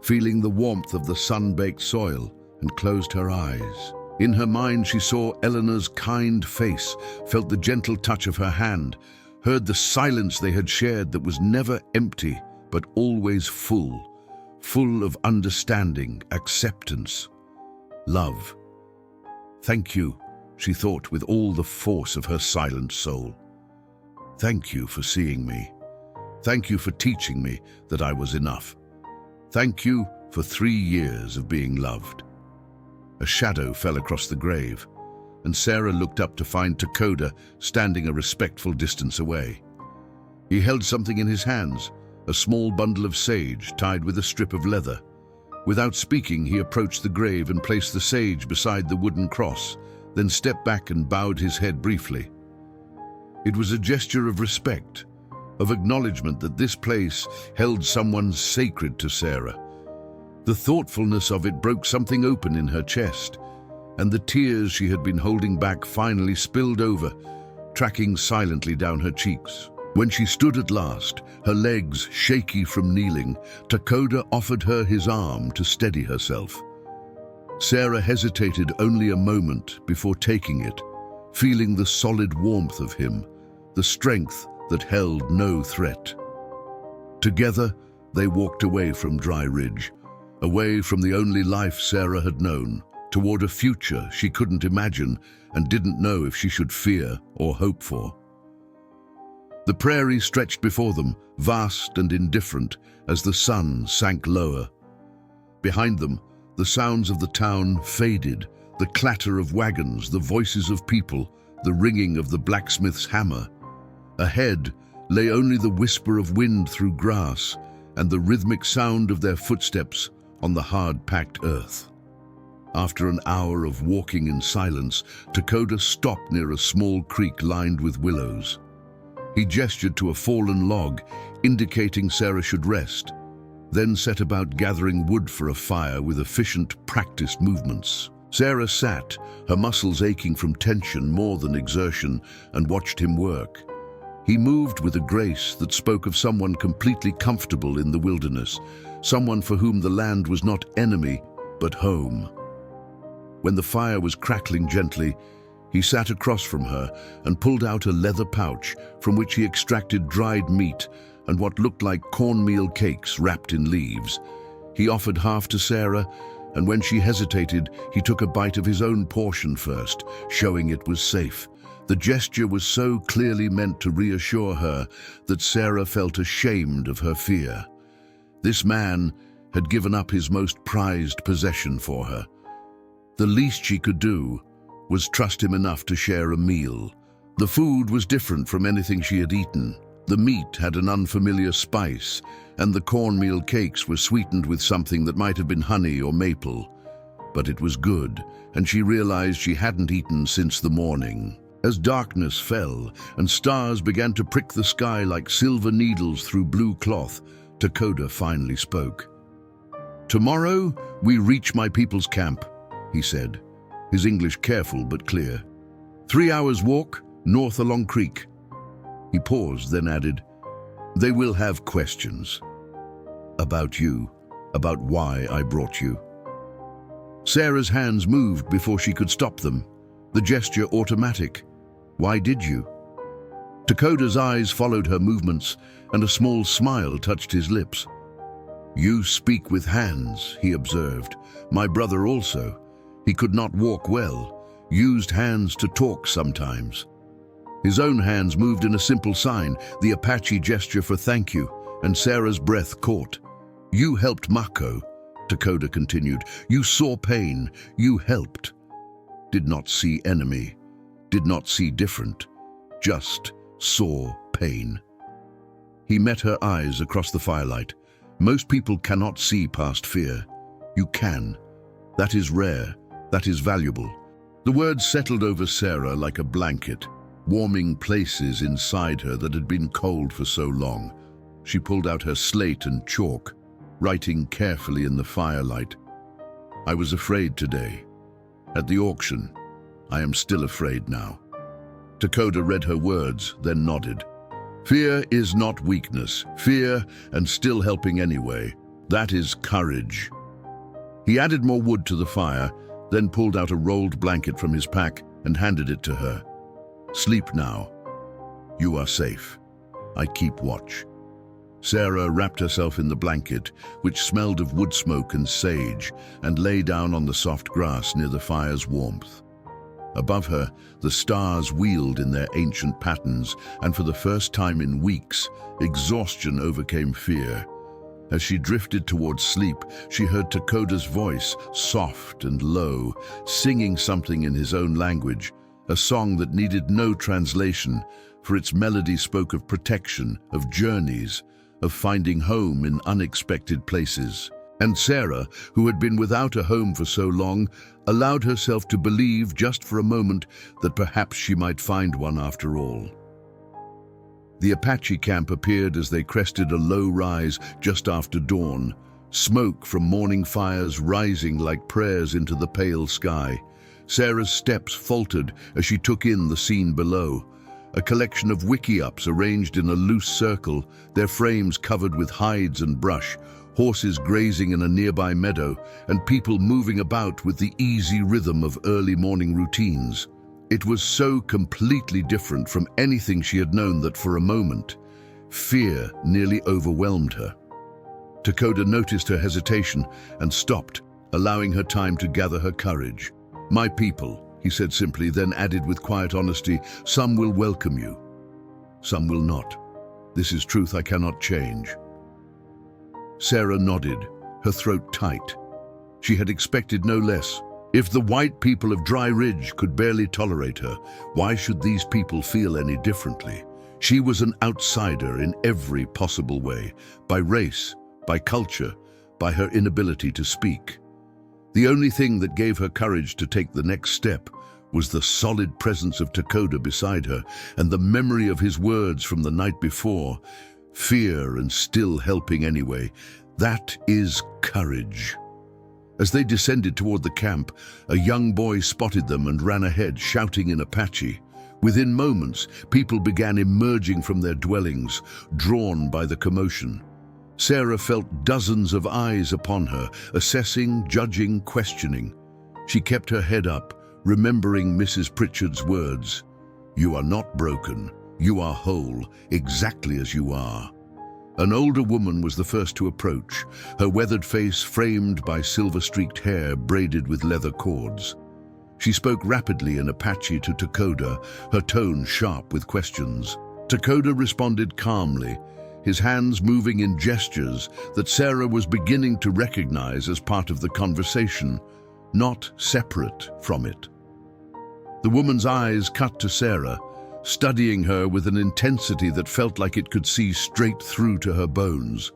feeling the warmth of the sun-baked soil, and closed her eyes. In her mind, she saw Eleanor's kind face, felt the gentle touch of her hand, heard the silence they had shared that was never empty, but always full of understanding, acceptance, love. "Thank you," she thought with all the force of her silent soul. "Thank you for seeing me. Thank you for teaching me that I was enough. Thank you for 3 years of being loved." A shadow fell across the grave, and Sarah looked up to find Takoda standing a respectful distance away. He held something in his hands, a small bundle of sage tied with a strip of leather. Without speaking, he approached the grave and placed the sage beside the wooden cross, then stepped back and bowed his head briefly. It was a gesture of respect, of acknowledgement that this place held someone sacred to Sarah. The thoughtfulness of it broke something open in her chest, and the tears she had been holding back finally spilled over, tracking silently down her cheeks. When she stood at last, her legs shaky from kneeling, Takoda offered her his arm to steady herself. Sarah hesitated only a moment before taking it, feeling the solid warmth of him, the strength that held no threat. Together, they walked away from Dry Ridge, away from the only life Sarah had known, toward a future she couldn't imagine and didn't know if she should fear or hope for. The prairie stretched before them, vast and indifferent, as the sun sank lower. Behind them, the sounds of the town faded, the clatter of wagons, the voices of people, the ringing of the blacksmith's hammer. Ahead lay only the whisper of wind through grass and the rhythmic sound of their footsteps on the hard-packed earth. After an hour of walking in silence, Takoda stopped near a small creek lined with willows. He gestured to a fallen log, indicating Sarah should rest, then set about gathering wood for a fire with efficient, practiced movements. Sarah sat, her muscles aching from tension more than exertion, and watched him work. He moved with a grace that spoke of someone completely comfortable in the wilderness, someone for whom the land was not enemy, but home. When the fire was crackling gently, he sat across from her and pulled out a leather pouch from which he extracted dried meat and what looked like cornmeal cakes wrapped in leaves. He offered half to Sarah, and when she hesitated, he took a bite of his own portion first, showing it was safe. The gesture was so clearly meant to reassure her that Sarah felt ashamed of her fear. This man had given up his most prized possession for her. The least she could do was trust him enough to share a meal. The food was different from anything she had eaten. The meat had an unfamiliar spice, and the cornmeal cakes were sweetened with something that might have been honey or maple. But it was good, and she realized she hadn't eaten since the morning. As darkness fell and stars began to prick the sky like silver needles through blue cloth, Takoda finally spoke. "Tomorrow we reach my people's camp," he said, his English careful but clear. 3 hours walk, north along creek." He paused, then added, "They will have questions. About you, about why I brought you." Sarah's hands moved before she could stop them, the gesture automatic. "Why did you?" Takoda's eyes followed her movements, and a small smile touched his lips. "You speak with hands," he observed. "My brother also. He could not walk well, used hands to talk sometimes." His own hands moved in a simple sign, the Apache gesture for thank you, and Sarah's breath caught. "You helped Mako," Takoda continued. "You saw pain. You helped. Did not see enemy. Did not see different. Just saw pain." He met her eyes across the firelight. "Most people cannot see past fear. You can. That is rare. That is valuable." The words settled over Sarah like a blanket, warming places inside her that had been cold for so long. She pulled out her slate and chalk, writing carefully in the firelight. "I was afraid today. At the auction. I am still afraid now." Takoda read her words, then nodded. "Fear is not weakness. Fear and still helping anyway. That is courage." He added more wood to the fire, then pulled out a rolled blanket from his pack and handed it to her. "Sleep now. You are safe. I keep watch." Sarah wrapped herself in the blanket, which smelled of wood smoke and sage, and lay down on the soft grass near the fire's warmth. Above her, the stars wheeled in their ancient patterns, and for the first time in weeks, exhaustion overcame fear. As she drifted towards sleep, she heard Takoda's voice, soft and low, singing something in his own language, a song that needed no translation, for its melody spoke of protection, of journeys, of finding home in unexpected places. And Sarah, who had been without a home for so long, allowed herself to believe just for a moment that perhaps she might find one after all. The Apache camp appeared as they crested a low rise just after dawn, smoke from morning fires rising like prayers into the pale sky. Sarah's steps faltered as she took in the scene below. A collection of wickiups arranged in a loose circle, their frames covered with hides and brush, horses grazing in a nearby meadow, and people moving about with the easy rhythm of early morning routines. It was so completely different from anything she had known that for a moment, fear nearly overwhelmed her. Takoda noticed her hesitation and stopped, allowing her time to gather her courage. "My people," he said simply, then added with quiet honesty, "some will welcome you, some will not. This is truth I cannot change." Sarah nodded, her throat tight. She had expected no less. If the white people of Dry Ridge could barely tolerate her, why should these people feel any differently? She was an outsider in every possible way, by race, by culture, by her inability to speak. The only thing that gave her courage to take the next step was the solid presence of Takoda beside her and the memory of his words from the night before. Fear and still helping anyway. That is courage. As they descended toward the camp, a young boy spotted them and ran ahead, shouting in Apache. Within moments, people began emerging from their dwellings, drawn by the commotion. Sarah felt dozens of eyes upon her, assessing, judging, questioning. She kept her head up, remembering Mrs. Pritchard's words. "You are not broken. You are whole, exactly as you are." An older woman was the first to approach, her weathered face framed by silver-streaked hair braided with leather cords. She spoke rapidly in Apache to Takoda, her tone sharp with questions. Takoda responded calmly, his hands moving in gestures that Sarah was beginning to recognize as part of the conversation, not separate from it. The woman's eyes cut to Sarah, studying her with an intensity that felt like it could see straight through to her bones.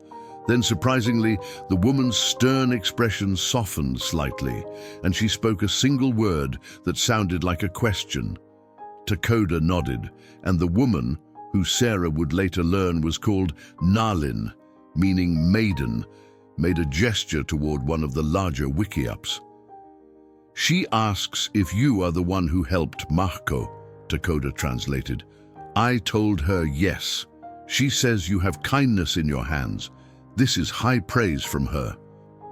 Then, surprisingly, the woman's stern expression softened slightly, and she spoke a single word that sounded like a question. Takoda nodded, and the woman, who Sarah would later learn was called Nalin, meaning maiden, made a gesture toward one of the larger wickiups. "She asks if you are the one who helped Mahko," Takoda translated. "I told her yes. She says you have kindness in your hands. This is high praise from her."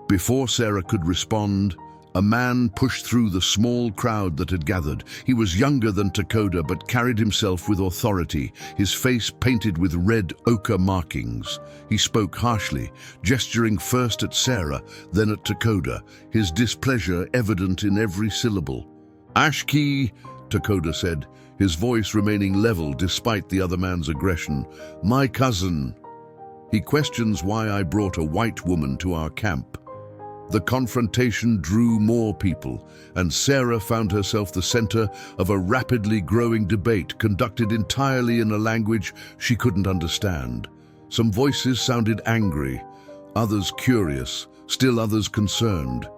Before Sarah could respond, a man pushed through the small crowd that had gathered. He was younger than Takoda but carried himself with authority, his face painted with red ochre markings. He spoke harshly, gesturing first at Sarah, then at Takoda, his displeasure evident in every syllable. "Ashki," Takoda said, his voice remaining level despite the other man's aggression. "My cousin. He questions why I brought a white woman to our camp." The confrontation drew more people, and Sarah found herself the center of a rapidly growing debate conducted entirely in a language she couldn't understand. Some voices sounded angry, others curious, still others concerned.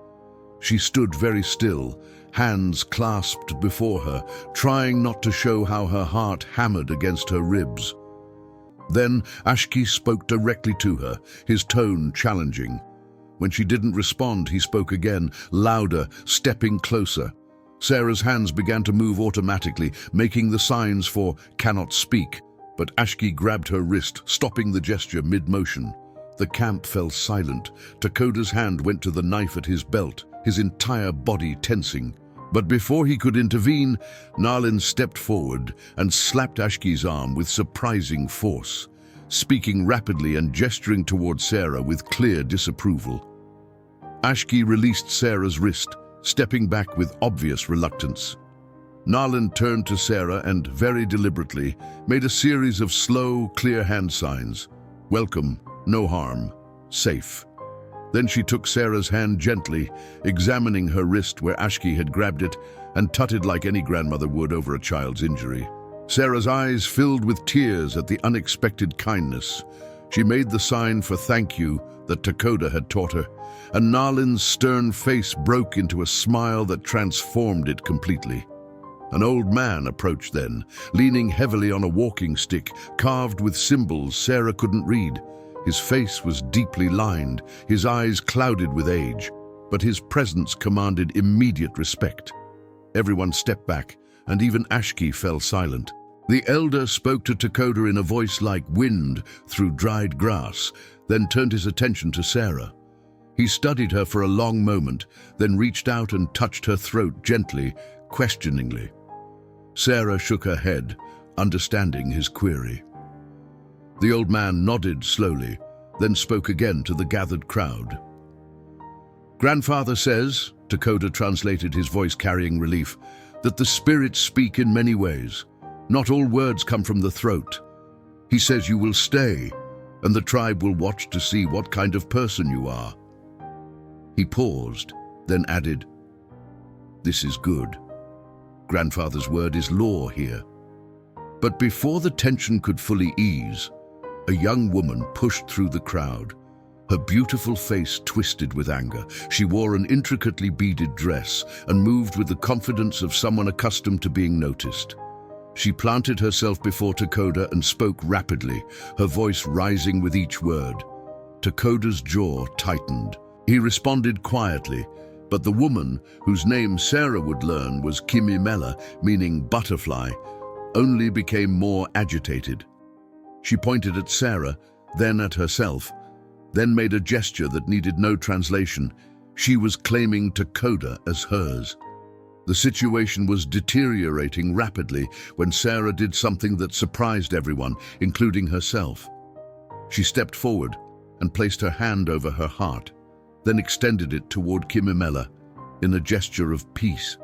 She stood very still, hands clasped before her, trying not to show how her heart hammered against her ribs. Then Ashki spoke directly to her, his tone challenging. When she didn't respond, he spoke again, louder, stepping closer. Sarah's hands began to move automatically, making the signs for "cannot speak," but Ashki grabbed her wrist, stopping the gesture mid-motion. The camp fell silent. Takoda's hand went to the knife at his belt, his entire body tensing. But before he could intervene, Nalin stepped forward and slapped Ashki's arm with surprising force, speaking rapidly and gesturing toward Sarah with clear disapproval. Ashki released Sarah's wrist, stepping back with obvious reluctance. Nalin turned to Sarah and, very deliberately, made a series of slow, clear hand signs. "Welcome, no harm, safe." Then she took Sarah's hand gently, examining her wrist where Ashki had grabbed it, and tutted like any grandmother would over a child's injury. Sarah's eyes filled with tears at the unexpected kindness. She made the sign for thank you that Takoda had taught her, and Nalin's stern face broke into a smile that transformed it completely. An old man approached then, leaning heavily on a walking stick, carved with symbols Sarah couldn't read. His face was deeply lined, his eyes clouded with age, but his presence commanded immediate respect. Everyone stepped back, and even Ashki fell silent. The elder spoke to Takoda in a voice like wind through dried grass, then turned his attention to Sarah. He studied her for a long moment, then reached out and touched her throat gently, questioningly. Sarah shook her head, understanding his query. The old man nodded slowly, then spoke again to the gathered crowd. "Grandfather says," Takoda translated, his voice carrying relief, "that the spirits speak in many ways. Not all words come from the throat. He says you will stay, and the tribe will watch to see what kind of person you are." He paused, then added, "This is good. Grandfather's word is law here." But before the tension could fully ease, a young woman pushed through the crowd. Her beautiful face twisted with anger. She wore an intricately beaded dress and moved with the confidence of someone accustomed to being noticed. She planted herself before Takoda and spoke rapidly, her voice rising with each word. Takoda's jaw tightened. He responded quietly, but the woman, whose name Sarah would learn was Kimimela, meaning butterfly, only became more agitated. She pointed at Sarah, then at herself, then made a gesture that needed no translation. She was claiming Takoda as hers. The situation was deteriorating rapidly when Sarah did something that surprised everyone, including herself. She stepped forward and placed her hand over her heart, then extended it toward Kimimela in a gesture of peace.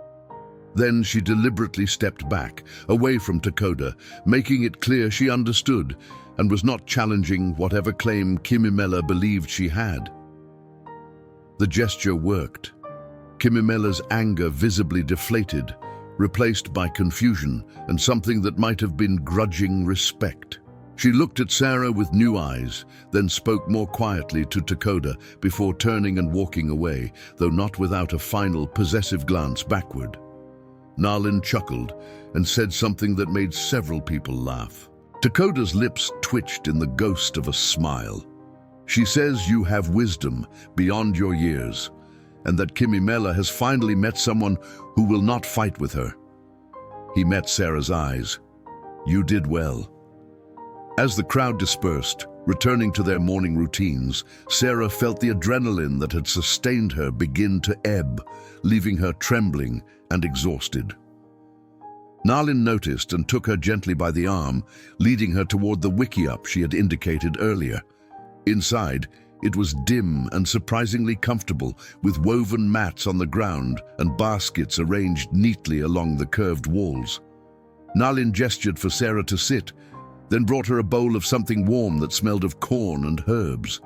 Then she deliberately stepped back, away from Takoda, making it clear she understood and was not challenging whatever claim Kimimela believed she had. The gesture worked. Kimimela's anger visibly deflated, replaced by confusion and something that might have been grudging respect. She looked at Sarah with new eyes, then spoke more quietly to Takoda before turning and walking away, though not without a final possessive glance backward. Nalin chuckled and said something that made several people laugh. Takoda's lips twitched in the ghost of a smile. "She says you have wisdom beyond your years, and that Kimimela has finally met someone who will not fight with her." He met Sarah's eyes. "You did well." As the crowd dispersed, returning to their morning routines, Sarah felt the adrenaline that had sustained her begin to ebb, leaving her trembling and exhausted. Nalin noticed and took her gently by the arm, leading her toward the wickiup she had indicated earlier. Inside, it was dim and surprisingly comfortable, with woven mats on the ground and baskets arranged neatly along the curved walls. Nalin gestured for Sarah to sit, then brought her a bowl of something warm that smelled of corn and herbs.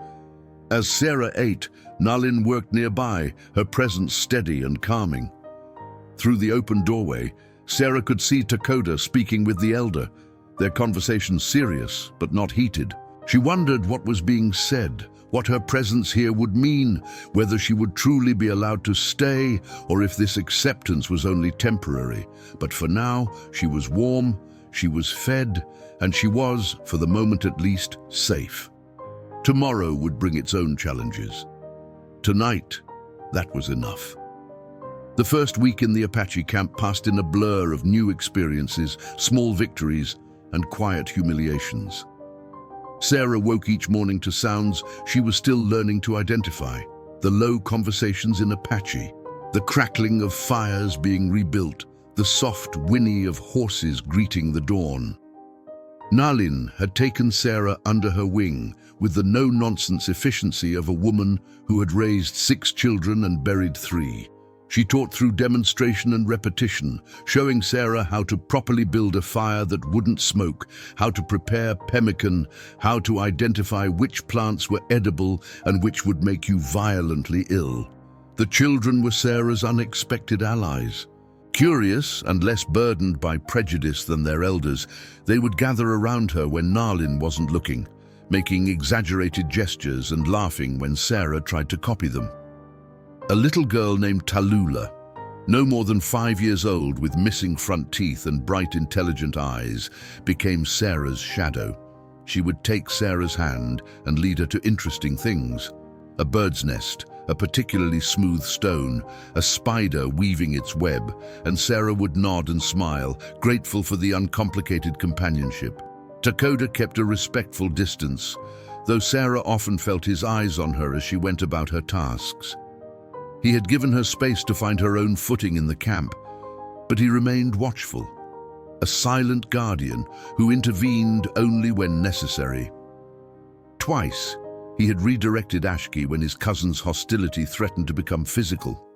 As Sarah ate, Nalin worked nearby, her presence steady and calming. Through the open doorway, Sarah could see Takoda speaking with the elder, their conversation serious but not heated. She wondered what was being said, what her presence here would mean, whether she would truly be allowed to stay or if this acceptance was only temporary. But for now, she was warm, she was fed, and she was, for the moment at least, safe. Tomorrow would bring its own challenges. Tonight, that was enough. The first week in the Apache camp passed in a blur of new experiences, small victories, and quiet humiliations. Sarah woke each morning to sounds she was still learning to identify. The low conversations in Apache, the crackling of fires being rebuilt, the soft whinny of horses greeting the dawn. Nalin had taken Sarah under her wing with the no-nonsense efficiency of a woman who had raised 6 children and buried 3. She taught through demonstration and repetition, showing Sarah how to properly build a fire that wouldn't smoke, how to prepare pemmican, how to identify which plants were edible and which would make you violently ill. The children were Sarah's unexpected allies. Curious and less burdened by prejudice than their elders, they would gather around her when Nalin wasn't looking, making exaggerated gestures and laughing when Sarah tried to copy them. A little girl named Tallulah, No more than 5 years old, with missing front teeth and bright, intelligent eyes, became Sarah's shadow. She would take Sarah's hand and lead her to interesting things. A bird's nest, a particularly smooth stone, a spider weaving its web, and Sarah would nod and smile, grateful for the uncomplicated companionship. Dakota kept a respectful distance, though Sarah often felt his eyes on her as she went about her tasks. He had given her space to find her own footing in the camp, but he remained watchful, a silent guardian who intervened only when necessary. Twice, he had redirected Ashki when his cousin's hostility threatened to become physical.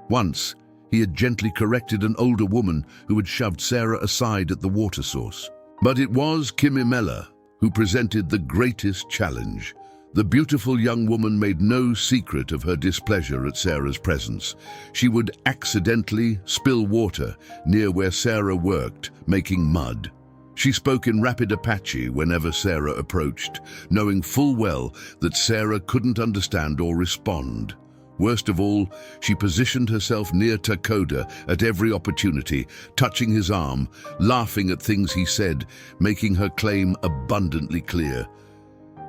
Once, he had gently corrected an older woman who had shoved Sarah aside at the water source. But it was Kimimela who presented the greatest challenge. The beautiful young woman made no secret of her displeasure at Sarah's presence. She would accidentally spill water near where Sarah worked, making mud. She spoke in rapid Apache whenever Sarah approached, knowing full well that Sarah couldn't understand or respond. Worst of all, she positioned herself near Dakota at every opportunity, touching his arm, laughing at things he said, making her claim abundantly clear.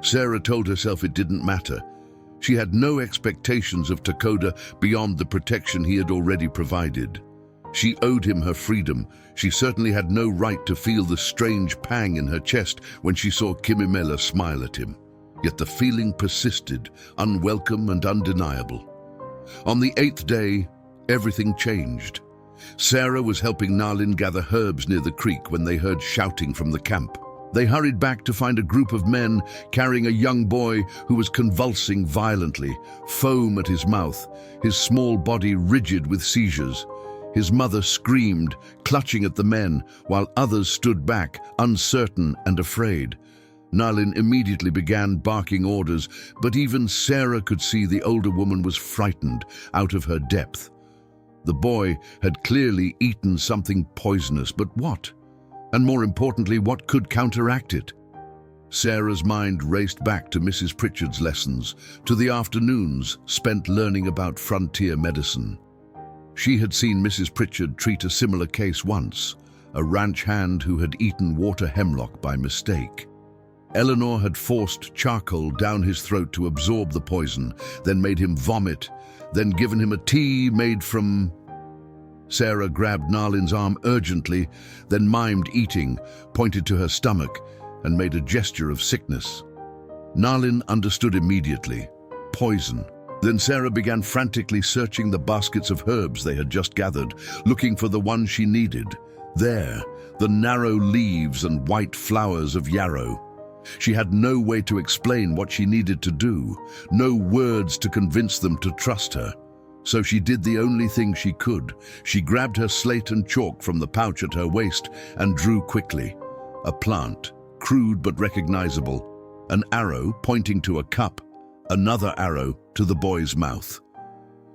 Sarah told herself it didn't matter. She had no expectations of Dakota beyond the protection he had already provided. She owed him her freedom. She certainly had no right to feel the strange pang in her chest when she saw Kimimela smile at him. Yet the feeling persisted, unwelcome and undeniable. On the 8th day, everything changed. Sarah was helping Nalin gather herbs near the creek when they heard shouting from the camp. They hurried back to find a group of men carrying a young boy who was convulsing violently, foam at his mouth, his small body rigid with seizures. His mother screamed, clutching at the men, while others stood back, uncertain and afraid. Nalin immediately began barking orders, but even Sarah could see the older woman was frightened, out of her depth. The boy had clearly eaten something poisonous, but what? And more importantly, what could counteract it? Sarah's mind raced back to Mrs. Pritchard's lessons, to the afternoons spent learning about frontier medicine. She had seen Mrs. Pritchard treat a similar case once, a ranch hand who had eaten water hemlock by mistake. Eleanor had forced charcoal down his throat to absorb the poison, then made him vomit, then given him a tea made from... Sarah grabbed Nalin's arm urgently, then mimed eating, pointed to her stomach, and made a gesture of sickness. Nalin understood immediately. Poison. Then Sarah began frantically searching the baskets of herbs they had just gathered, looking for the one she needed. There, the narrow leaves and white flowers of yarrow. She had no way to explain what she needed to do, no words to convince them to trust her. So she did the only thing she could. She grabbed her slate and chalk from the pouch at her waist and drew quickly. A plant, crude but recognizable. An arrow pointing to a cup. Another arrow to the boy's mouth.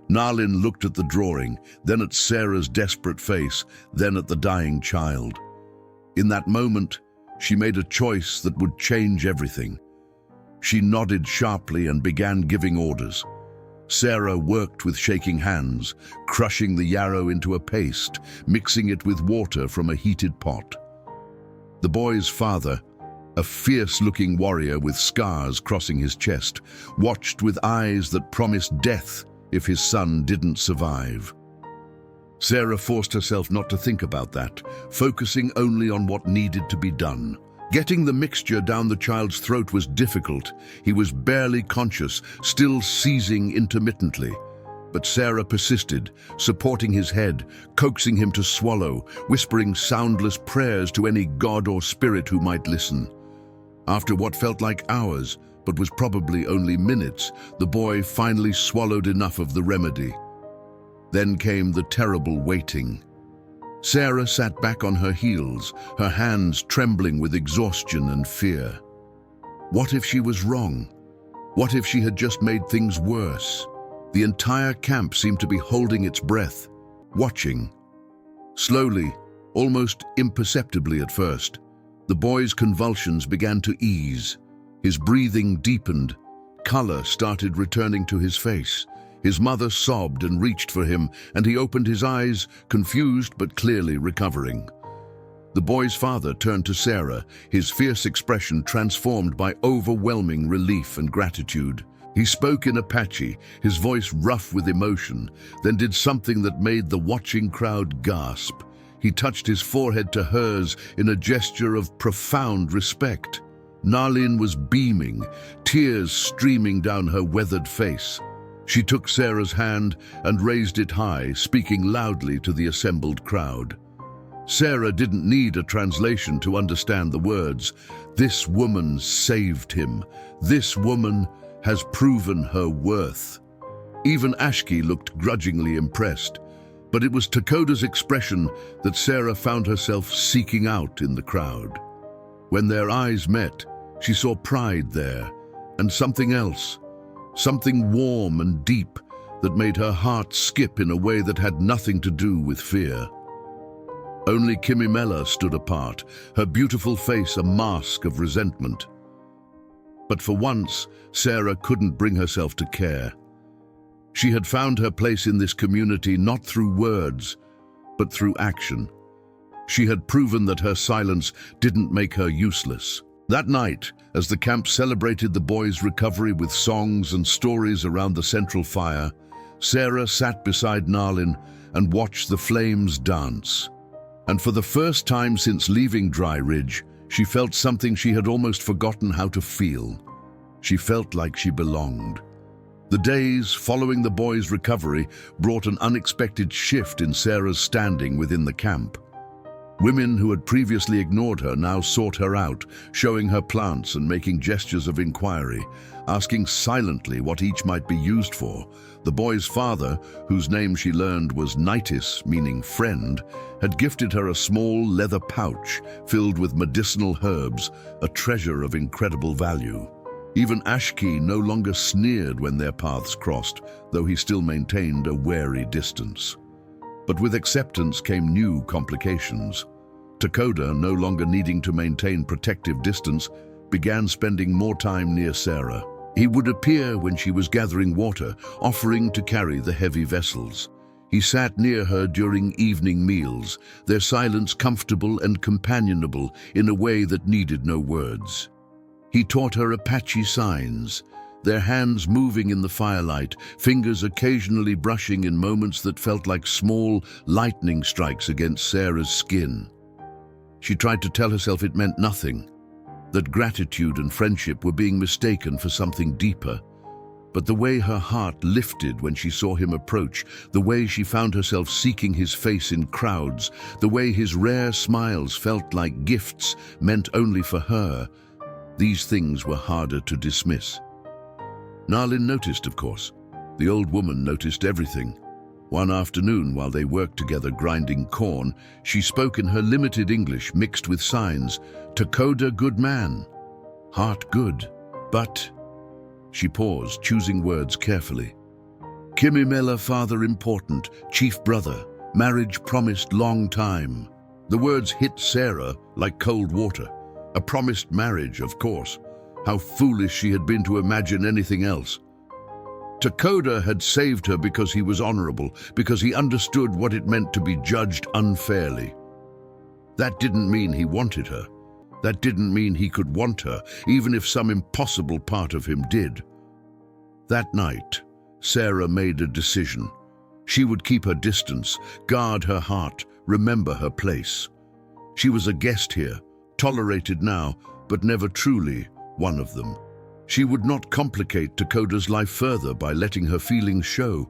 Nalin looked at the drawing, then at Sarah's desperate face, then at the dying child. In that moment, she made a choice that would change everything. She nodded sharply and began giving orders. Sarah worked with shaking hands, crushing the yarrow into a paste, mixing it with water from a heated pot. The boy's father, a fierce-looking warrior with scars crossing his chest, watched with eyes that promised death if his son didn't survive. Sarah forced herself not to think about that, focusing only on what needed to be done. Getting the mixture down the child's throat was difficult. He was barely conscious, still seizing intermittently. But Sarah persisted, supporting his head, coaxing him to swallow, whispering soundless prayers to any god or spirit who might listen. After what felt like hours, but was probably only minutes, the boy finally swallowed enough of the remedy. Then came the terrible waiting. Sarah sat back on her heels, her hands trembling with exhaustion and fear. What if she was wrong? What if she had just made things worse? The entire camp seemed to be holding its breath, watching. Slowly, almost imperceptibly at first, the boy's convulsions began to ease. His breathing deepened. Color started returning to his face. His mother sobbed and reached for him, and he opened his eyes, confused but clearly recovering. The boy's father turned to Sarah, his fierce expression transformed by overwhelming relief and gratitude. He spoke in Apache, his voice rough with emotion, then did something that made the watching crowd gasp. He touched his forehead to hers in a gesture of profound respect. Nalin was beaming, tears streaming down her weathered face. She took Sarah's hand and raised it high, speaking loudly to the assembled crowd. Sarah didn't need a translation to understand the words. This woman saved him. This woman has proven her worth. Even Ashki looked grudgingly impressed, but it was Takoda's expression that Sarah found herself seeking out in the crowd. When their eyes met, she saw pride there, and something else, something warm and deep that made her heart skip in a way that had nothing to do with fear. Only Kimimela stood apart, her beautiful face a mask of resentment. But for once, Sarah couldn't bring herself to care. She had found her place in this community not through words, but through action. She had proven that her silence didn't make her useless. That night, as the camp celebrated the boy's recovery with songs and stories around the central fire, Sarah sat beside Nalin and watched the flames dance. And for the first time since leaving Dry Ridge, she felt something she had almost forgotten how to feel. She felt like she belonged. The days following the boy's recovery brought an unexpected shift in Sarah's standing within the camp. Women who had previously ignored her now sought her out, showing her plants and making gestures of inquiry, asking silently what each might be used for. The boy's father, whose name she learned was Nitis, meaning friend, had gifted her a small leather pouch filled with medicinal herbs, a treasure of incredible value. Even Ashki no longer sneered when their paths crossed, though he still maintained a wary distance. But with acceptance came new complications. Takoda, no longer needing to maintain protective distance, began spending more time near Sarah. He would appear when she was gathering water, offering to carry the heavy vessels. He sat near her during evening meals, their silence comfortable and companionable in a way that needed no words. He taught her Apache signs, their hands moving in the firelight, fingers occasionally brushing in moments that felt like small lightning strikes against Sarah's skin. She tried to tell herself it meant nothing, that gratitude and friendship were being mistaken for something deeper. But the way her heart lifted when she saw him approach, the way she found herself seeking his face in crowds, the way his rare smiles felt like gifts meant only for her, these things were harder to dismiss. Nalin noticed, of course. The old woman noticed everything. One afternoon, while they worked together grinding corn, she spoke in her limited English mixed with signs. "Takoda good man. Heart good. But..." She paused, choosing words carefully. "Kimimela father important, chief brother, marriage promised long time." The words hit Sarah like cold water. A promised marriage, of course. How foolish she had been to imagine anything else. Takoda had saved her because he was honorable, because he understood what it meant to be judged unfairly. That didn't mean he wanted her. That didn't mean he could want her, even if some impossible part of him did. That night, Sarah made a decision. She would keep her distance, guard her heart, remember her place. She was a guest here, tolerated now, but never truly one of them. She would not complicate Takoda's life further by letting her feelings show.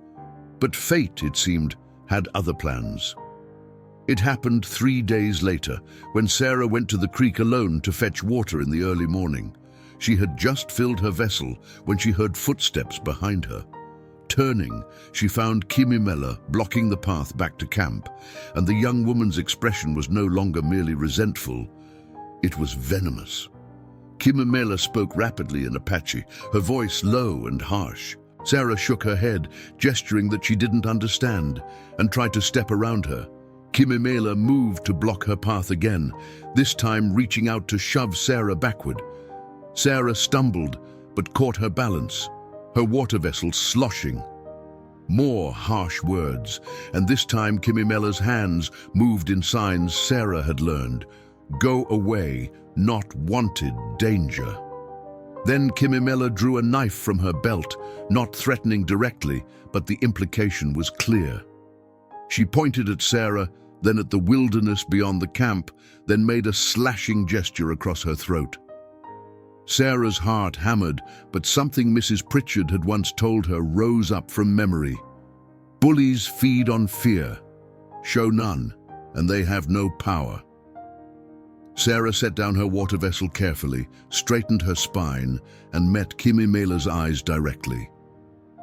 But fate, it seemed, had other plans. It happened 3 days later, when Sarah went to the creek alone to fetch water in the early morning. She had just filled her vessel when she heard footsteps behind her. Turning, she found Kimimela blocking the path back to camp, and the young woman's expression was no longer merely resentful. It was venomous. Kimimela spoke rapidly in Apache, her voice low and harsh. Sarah shook her head, gesturing that she didn't understand, and tried to step around her. Kimimela moved to block her path again, this time reaching out to shove Sarah backward. Sarah stumbled, but caught her balance, her water vessel sloshing. More harsh words, and this time Kimimela's hands moved in signs Sarah had learned. Go away, not wanted, danger. Then Kimimela drew a knife from her belt, not threatening directly, but the implication was clear. She pointed at Sarah, then at the wilderness beyond the camp, then made a slashing gesture across her throat. Sarah's heart hammered, but something Mrs. Pritchard had once told her rose up from memory. Bullies feed on fear, show none, and they have no power. Sarah set down her water vessel carefully, straightened her spine, and met Kimimela's eyes directly.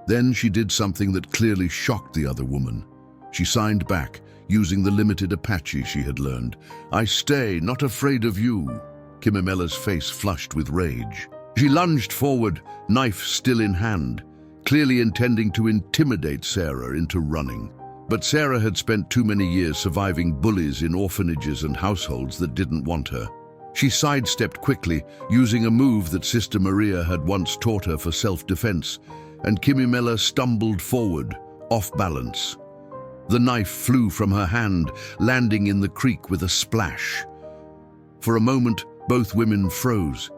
Then she did something that clearly shocked the other woman. She signed back, using the limited Apache she had learned. I stay, not afraid of you. Kimimela's face flushed with rage. She lunged forward, knife still in hand, clearly intending to intimidate Sarah into running. But Sarah had spent too many years surviving bullies in orphanages and households that didn't want her. She sidestepped quickly, using a move that Sister Maria had once taught her for self-defense, and Kimimela stumbled forward, off balance. The knife flew from her hand, landing in the creek with a splash. For a moment, both women froze.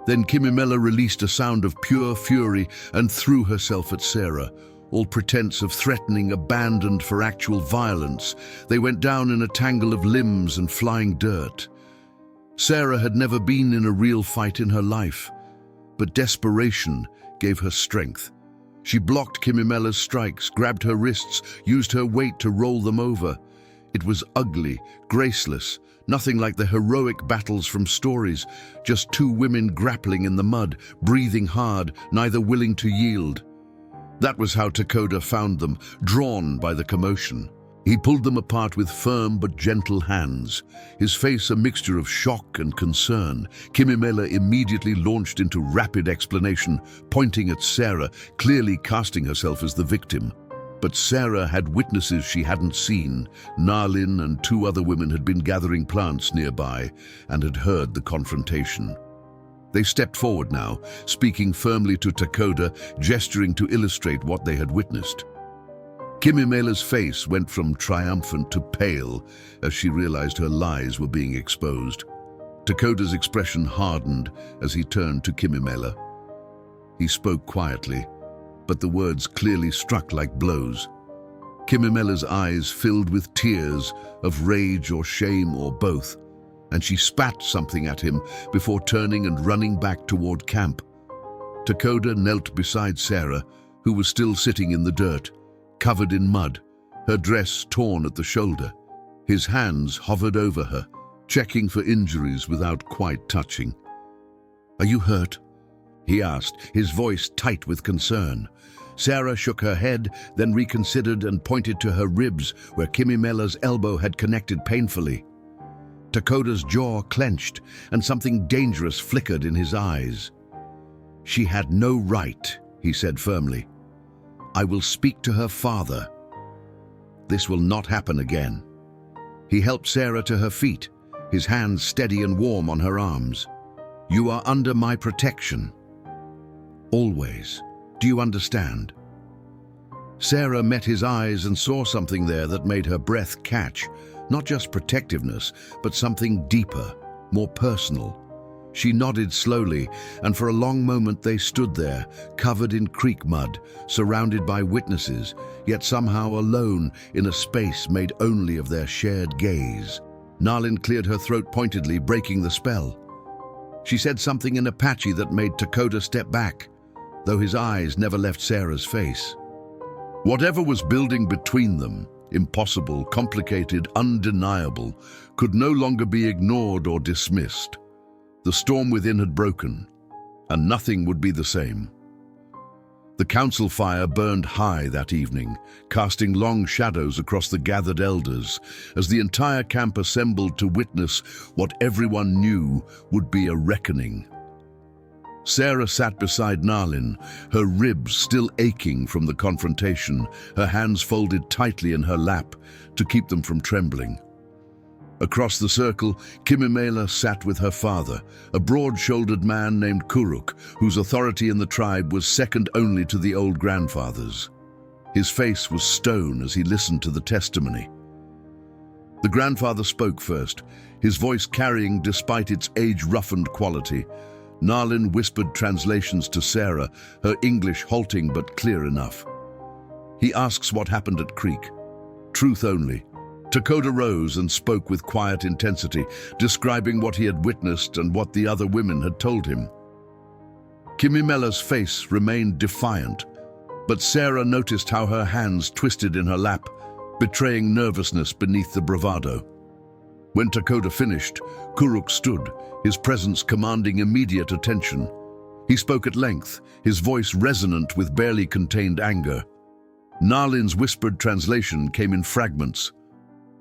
Then Kimimela released a sound of pure fury and threw herself at Sarah. All pretense of threatening abandoned for actual violence. They went down in a tangle of limbs and flying dirt. Sarah had never been in a real fight in her life, but desperation gave her strength. She blocked Kimimela's strikes, grabbed her wrists, used her weight to roll them over. It was ugly, graceless, nothing like the heroic battles from stories, just two women grappling in the mud, breathing hard, neither willing to yield. That was how Takoda found them, drawn by the commotion. He pulled them apart with firm but gentle hands, his face a mixture of shock and concern. Kimimela immediately launched into rapid explanation, pointing at Sarah, clearly casting herself as the victim. But Sarah had witnesses she hadn't seen. Narlin and two other women had been gathering plants nearby and had heard the confrontation. They stepped forward now, speaking firmly to Takoda, gesturing to illustrate what they had witnessed. Kimimela's face went from triumphant to pale as she realized her lies were being exposed. Takoda's expression hardened as he turned to Kimimela. He spoke quietly, but the words clearly struck like blows. Kimimela's eyes filled with tears of rage or shame or both, and she spat something at him before turning and running back toward camp. Takoda knelt beside Sarah, who was still sitting in the dirt, covered in mud, her dress torn at the shoulder. His hands hovered over her, checking for injuries without quite touching. "Are you hurt?" he asked, his voice tight with concern. Sarah shook her head, then reconsidered and pointed to her ribs where Kimimela's elbow had connected painfully. Takoda's jaw clenched, and something dangerous flickered in his eyes. "She had no right," he said firmly. "I will speak to her father. This will not happen again." He helped Sarah to her feet, his hands steady and warm on her arms. "You are under my protection. Always. Do you understand?" Sarah met his eyes and saw something there that made her breath catch. Not just protectiveness, but something deeper, more personal. She nodded slowly, and for a long moment they stood there, covered in creek mud, surrounded by witnesses, yet somehow alone in a space made only of their shared gaze. Narlin cleared her throat pointedly, breaking the spell. She said something in Apache that made Takoda step back, though his eyes never left Sarah's face. Whatever was building between them, impossible, complicated, undeniable, could no longer be ignored or dismissed. The storm within had broken, and nothing would be the same. The council fire burned high that evening, casting long shadows across the gathered elders, as the entire camp assembled to witness what everyone knew would be a reckoning. Sarah sat beside Narlin, her ribs still aching from the confrontation, her hands folded tightly in her lap to keep them from trembling. Across the circle, Kimimela sat with her father, a broad-shouldered man named Kuruk, whose authority in the tribe was second only to the old grandfather's. His face was stone as he listened to the testimony. The grandfather spoke first, his voice carrying despite its age-roughened quality. Nalin whispered translations to Sarah, her English halting but clear enough. He asks what happened at Creek. Truth only. Takoda rose and spoke with quiet intensity, describing what he had witnessed and what the other women had told him. Kimimela's face remained defiant, but Sarah noticed how her hands twisted in her lap, betraying nervousness beneath the bravado. When Takoda finished, Kuruk stood, his presence commanding immediate attention. He spoke at length, his voice resonant with barely contained anger. Nalin's whispered translation came in fragments.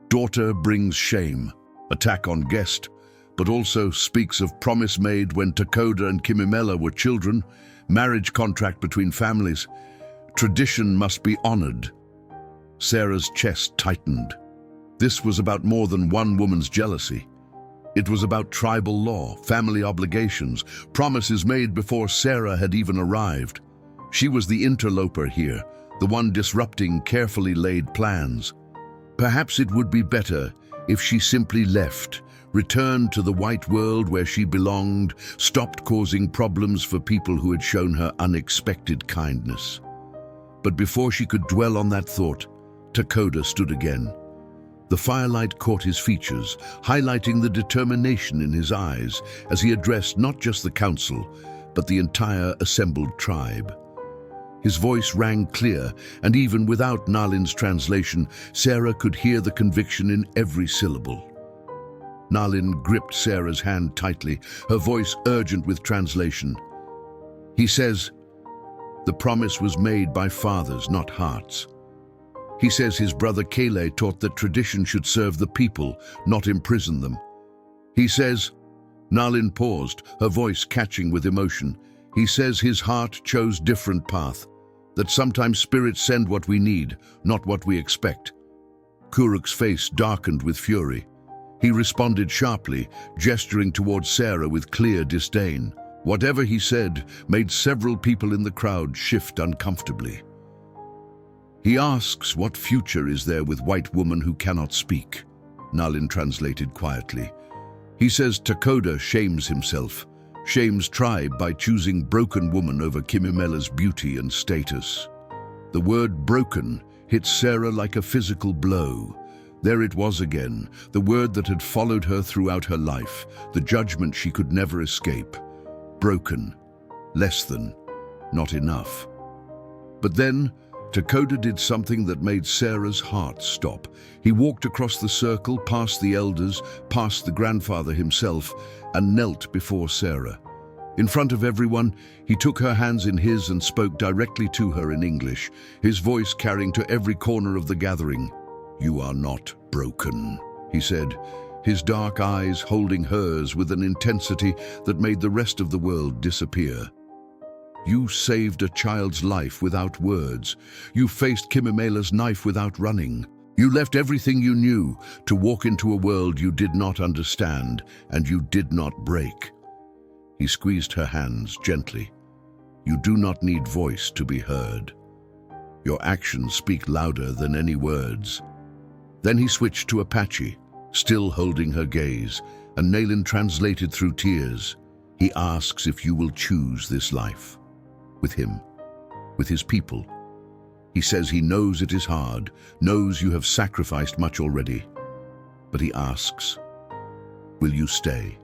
Daughter brings shame, attack on guest, but also speaks of promise made when Takoda and Kimimela were children, marriage contract between families. Tradition must be honored. Sarah's chest tightened. This was about more than one woman's jealousy. It was about tribal law, family obligations, promises made before Sarah had even arrived. She was the interloper here, the one disrupting carefully laid plans. Perhaps it would be better if she simply left, returned to the white world where she belonged, stopped causing problems for people who had shown her unexpected kindness. But before she could dwell on that thought, Takoda stood again. The firelight caught his features, highlighting the determination in his eyes as he addressed not just the council, but the entire assembled tribe. His voice rang clear, and even without Nalin's translation, Sarah could hear the conviction in every syllable. Nalin gripped Sarah's hand tightly, her voice urgent with translation. He says, "The promise was made by fathers, not hearts." He says his brother Kele taught that tradition should serve the people, not imprison them. He says, Nalin paused, her voice catching with emotion. He says his heart chose different path, that sometimes spirits send what we need, not what we expect. Kuruk's face darkened with fury. He responded sharply, gesturing towards Sarah with clear disdain. Whatever he said made several people in the crowd shift uncomfortably. He asks what future is there with white woman who cannot speak, Nalin translated quietly. He says Takoda shames himself, shames tribe by choosing broken woman over Kimimela's beauty and status. The word broken hit Sarah like a physical blow. There it was again, the word that had followed her throughout her life, the judgment she could never escape. Broken, less than, not enough. But then, Takoda did something that made Sarah's heart stop. He walked across the circle, past the elders, past the grandfather himself, and knelt before Sarah. In front of everyone, he took her hands in his and spoke directly to her in English, his voice carrying to every corner of the gathering. "You are not broken," he said, his dark eyes holding hers with an intensity that made the rest of the world disappear. You saved a child's life without words. You faced Kimimela's knife without running. You left everything you knew to walk into a world you did not understand, and you did not break. He squeezed her hands gently. You do not need voice to be heard. Your actions speak louder than any words. Then he switched to Apache, still holding her gaze, and Nalin translated through tears. He asks if you will choose this life. With him, with his people. He says he knows it is hard, knows you have sacrificed much already. But he asks, will you stay?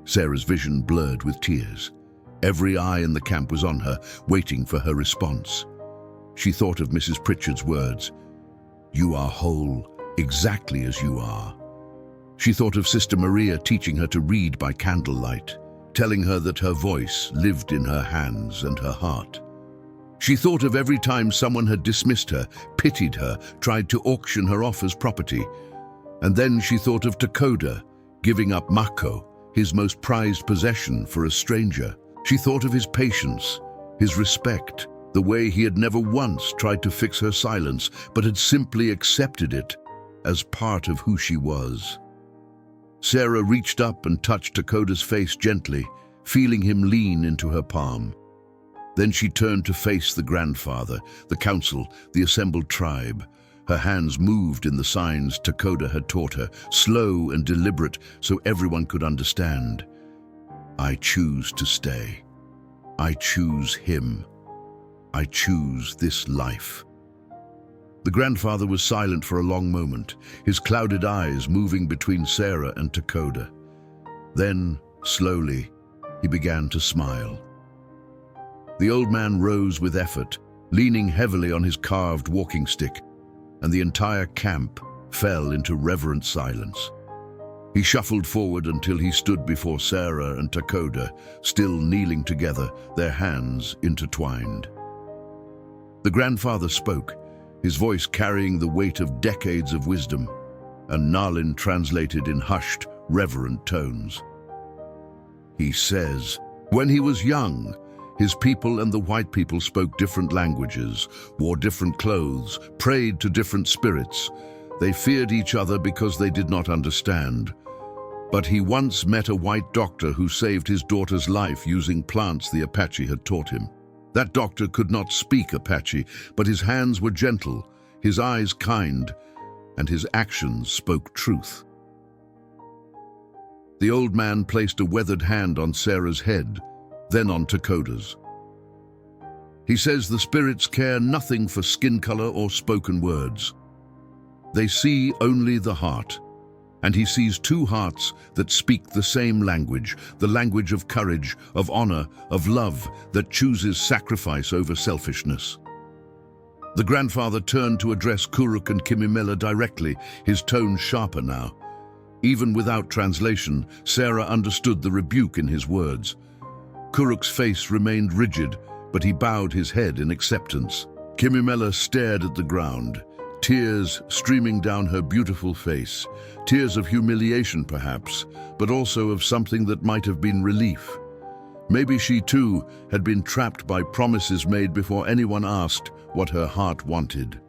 Sarah's vision blurred with tears. Every eye in the camp was on her, waiting for her response. She thought of Mrs. Pritchard's words, "You are whole, exactly as you are." She thought of Sister Maria teaching her to read by candlelight, telling her that her voice lived in her hands and her heart. She thought of every time someone had dismissed her, pitied her, tried to auction her off as property. And then she thought of Takoda, giving up Mako, his most prized possession, for a stranger. She thought of his patience, his respect, the way he had never once tried to fix her silence, but had simply accepted it as part of who she was. Sarah reached up and touched Takoda's face gently, feeling him lean into her palm. Then she turned to face the grandfather, the council, the assembled tribe. Her hands moved in the signs Takoda had taught her, slow and deliberate so everyone could understand. I choose to stay. I choose him. I choose this life. The grandfather was silent for a long moment, his clouded eyes moving between Sarah and Takoda. Then, slowly, he began to smile. The old man rose with effort, leaning heavily on his carved walking stick, and the entire camp fell into reverent silence. He shuffled forward until he stood before Sarah and Takoda, still kneeling together, their hands intertwined. The grandfather spoke, his voice carrying the weight of decades of wisdom, and Nalin translated in hushed, reverent tones. He says, when he was young, his people and the white people spoke different languages, wore different clothes, prayed to different spirits. They feared each other because they did not understand. But he once met a white doctor who saved his daughter's life using plants the Apache had taught him. That doctor could not speak Apache, but his hands were gentle, his eyes kind, and his actions spoke truth. The old man placed a weathered hand on Sarah's head, then on Takoda's. He says the spirits care nothing for skin color or spoken words. They see only the heart, and he sees two hearts that speak the same language, the language of courage, of honor, of love, that chooses sacrifice over selfishness. The grandfather turned to address Kuruk and Kimimela directly, his tone sharper now. Even without translation, Sarah understood the rebuke in his words. Kuruk's face remained rigid, but he bowed his head in acceptance. Kimimela stared at the ground, tears streaming down her beautiful face, tears of humiliation perhaps, but also of something that might have been relief. Maybe she too had been trapped by promises made before anyone asked what her heart wanted.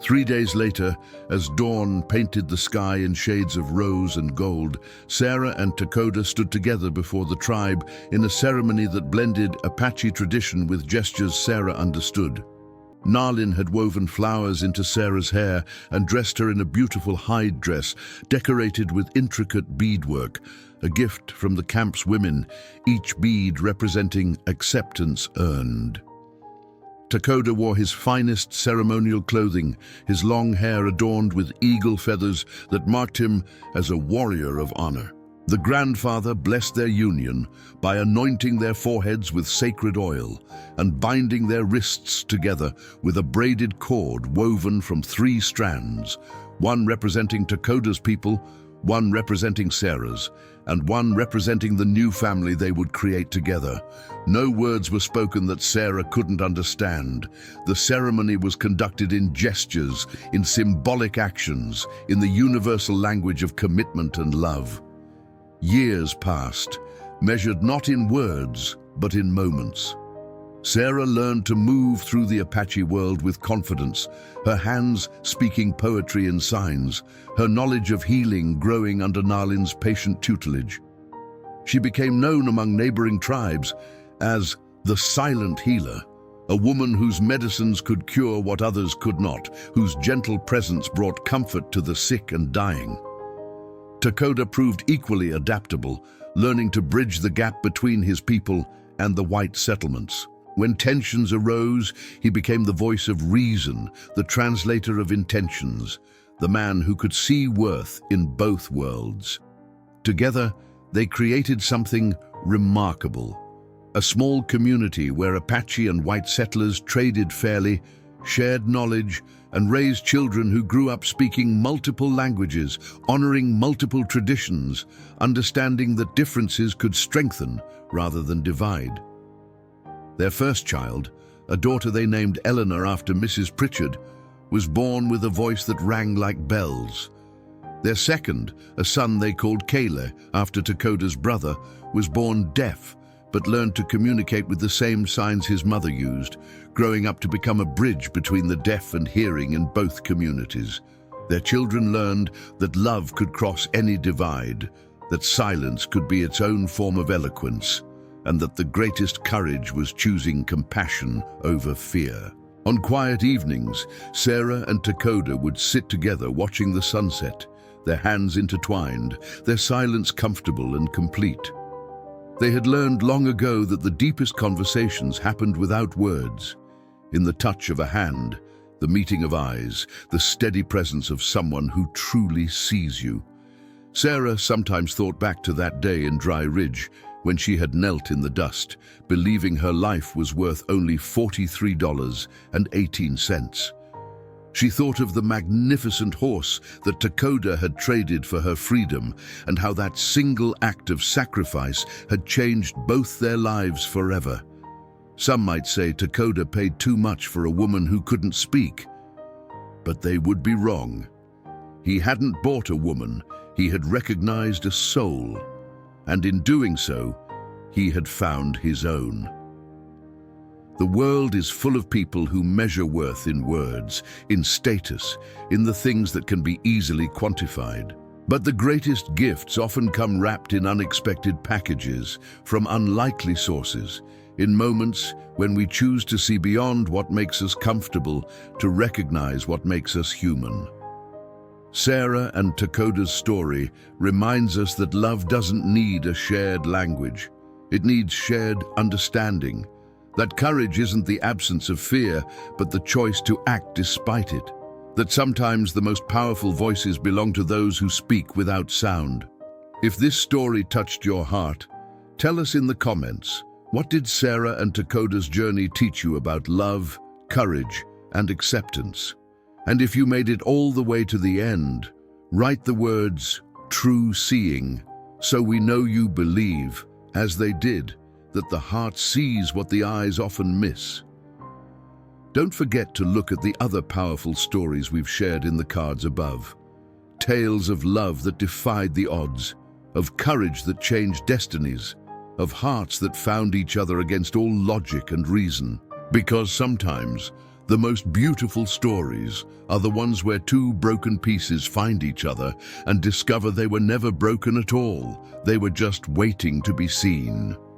3 days later, as dawn painted the sky in shades of rose and gold, Sarah and Takoda stood together before the tribe in a ceremony that blended Apache tradition with gestures Sarah understood. Nalin had woven flowers into Sarah's hair and dressed her in a beautiful hide dress decorated with intricate beadwork, a gift from the camp's women, each bead representing acceptance earned. Takoda wore his finest ceremonial clothing, his long hair adorned with eagle feathers that marked him as a warrior of honor. The grandfather blessed their union by anointing their foreheads with sacred oil and binding their wrists together with a braided cord woven from 3 strands, one representing Takoda's people, one representing Sarah's, and one representing the new family they would create together. No words were spoken that Sarah couldn't understand. The ceremony was conducted in gestures, in symbolic actions, in the universal language of commitment and love. Years passed, measured not in words, but in moments. Sarah learned to move through the Apache world with confidence, her hands speaking poetry and signs, her knowledge of healing growing under Nalin's patient tutelage. She became known among neighboring tribes as the silent healer, a woman whose medicines could cure what others could not, whose gentle presence brought comfort to the sick and dying. Takoda proved equally adaptable, learning to bridge the gap between his people and the white settlements. When tensions arose, he became the voice of reason, the translator of intentions, the man who could see worth in both worlds. Together, they created something remarkable, a small community where Apache and white settlers traded fairly, shared knowledge, and raised children who grew up speaking multiple languages, honoring multiple traditions, understanding that differences could strengthen rather than divide. Their first child, a daughter they named Eleanor after Mrs. Pritchard, was born with a voice that rang like bells. Their second, a son they called Kayla after Takoda's brother, was born deaf but learned to communicate with the same signs his mother used, growing up to become a bridge between the deaf and hearing in both communities. Their children learned that love could cross any divide, that silence could be its own form of eloquence, and that the greatest courage was choosing compassion over fear. On quiet evenings, Sarah and Dakota would sit together watching the sunset, their hands intertwined, their silence comfortable and complete. They had learned long ago that the deepest conversations happened without words, in the touch of a hand, the meeting of eyes, the steady presence of someone who truly sees you. Sarah sometimes thought back to that day in Dry Ridge when she had knelt in the dust, believing her life was worth only $43.18. She thought of the magnificent horse that Dakota had traded for her freedom and how that single act of sacrifice had changed both their lives forever. Some might say Dakota paid too much for a woman who couldn't speak, but they would be wrong. He hadn't bought a woman, he had recognized a soul, and in doing so, he had found his own. The world is full of people who measure worth in words, in status, in the things that can be easily quantified. But the greatest gifts often come wrapped in unexpected packages, from unlikely sources, in moments when we choose to see beyond what makes us comfortable to recognize what makes us human. Sarah and Dakota's story reminds us that love doesn't need a shared language. It needs shared understanding. That courage isn't the absence of fear, but the choice to act despite it. That sometimes the most powerful voices belong to those who speak without sound. If this story touched your heart, tell us in the comments, what did Sarah and Dakota's journey teach you about love, courage, and acceptance? And if you made it all the way to the end, write the words, "true seeing," so we know you believe, as they did, that the heart sees what the eyes often miss. Don't forget to look at the other powerful stories we've shared in the cards above. Tales of love that defied the odds, of courage that changed destinies, of hearts that found each other against all logic and reason. Because sometimes, the most beautiful stories are the ones where two broken pieces find each other and discover they were never broken at all. They were just waiting to be seen.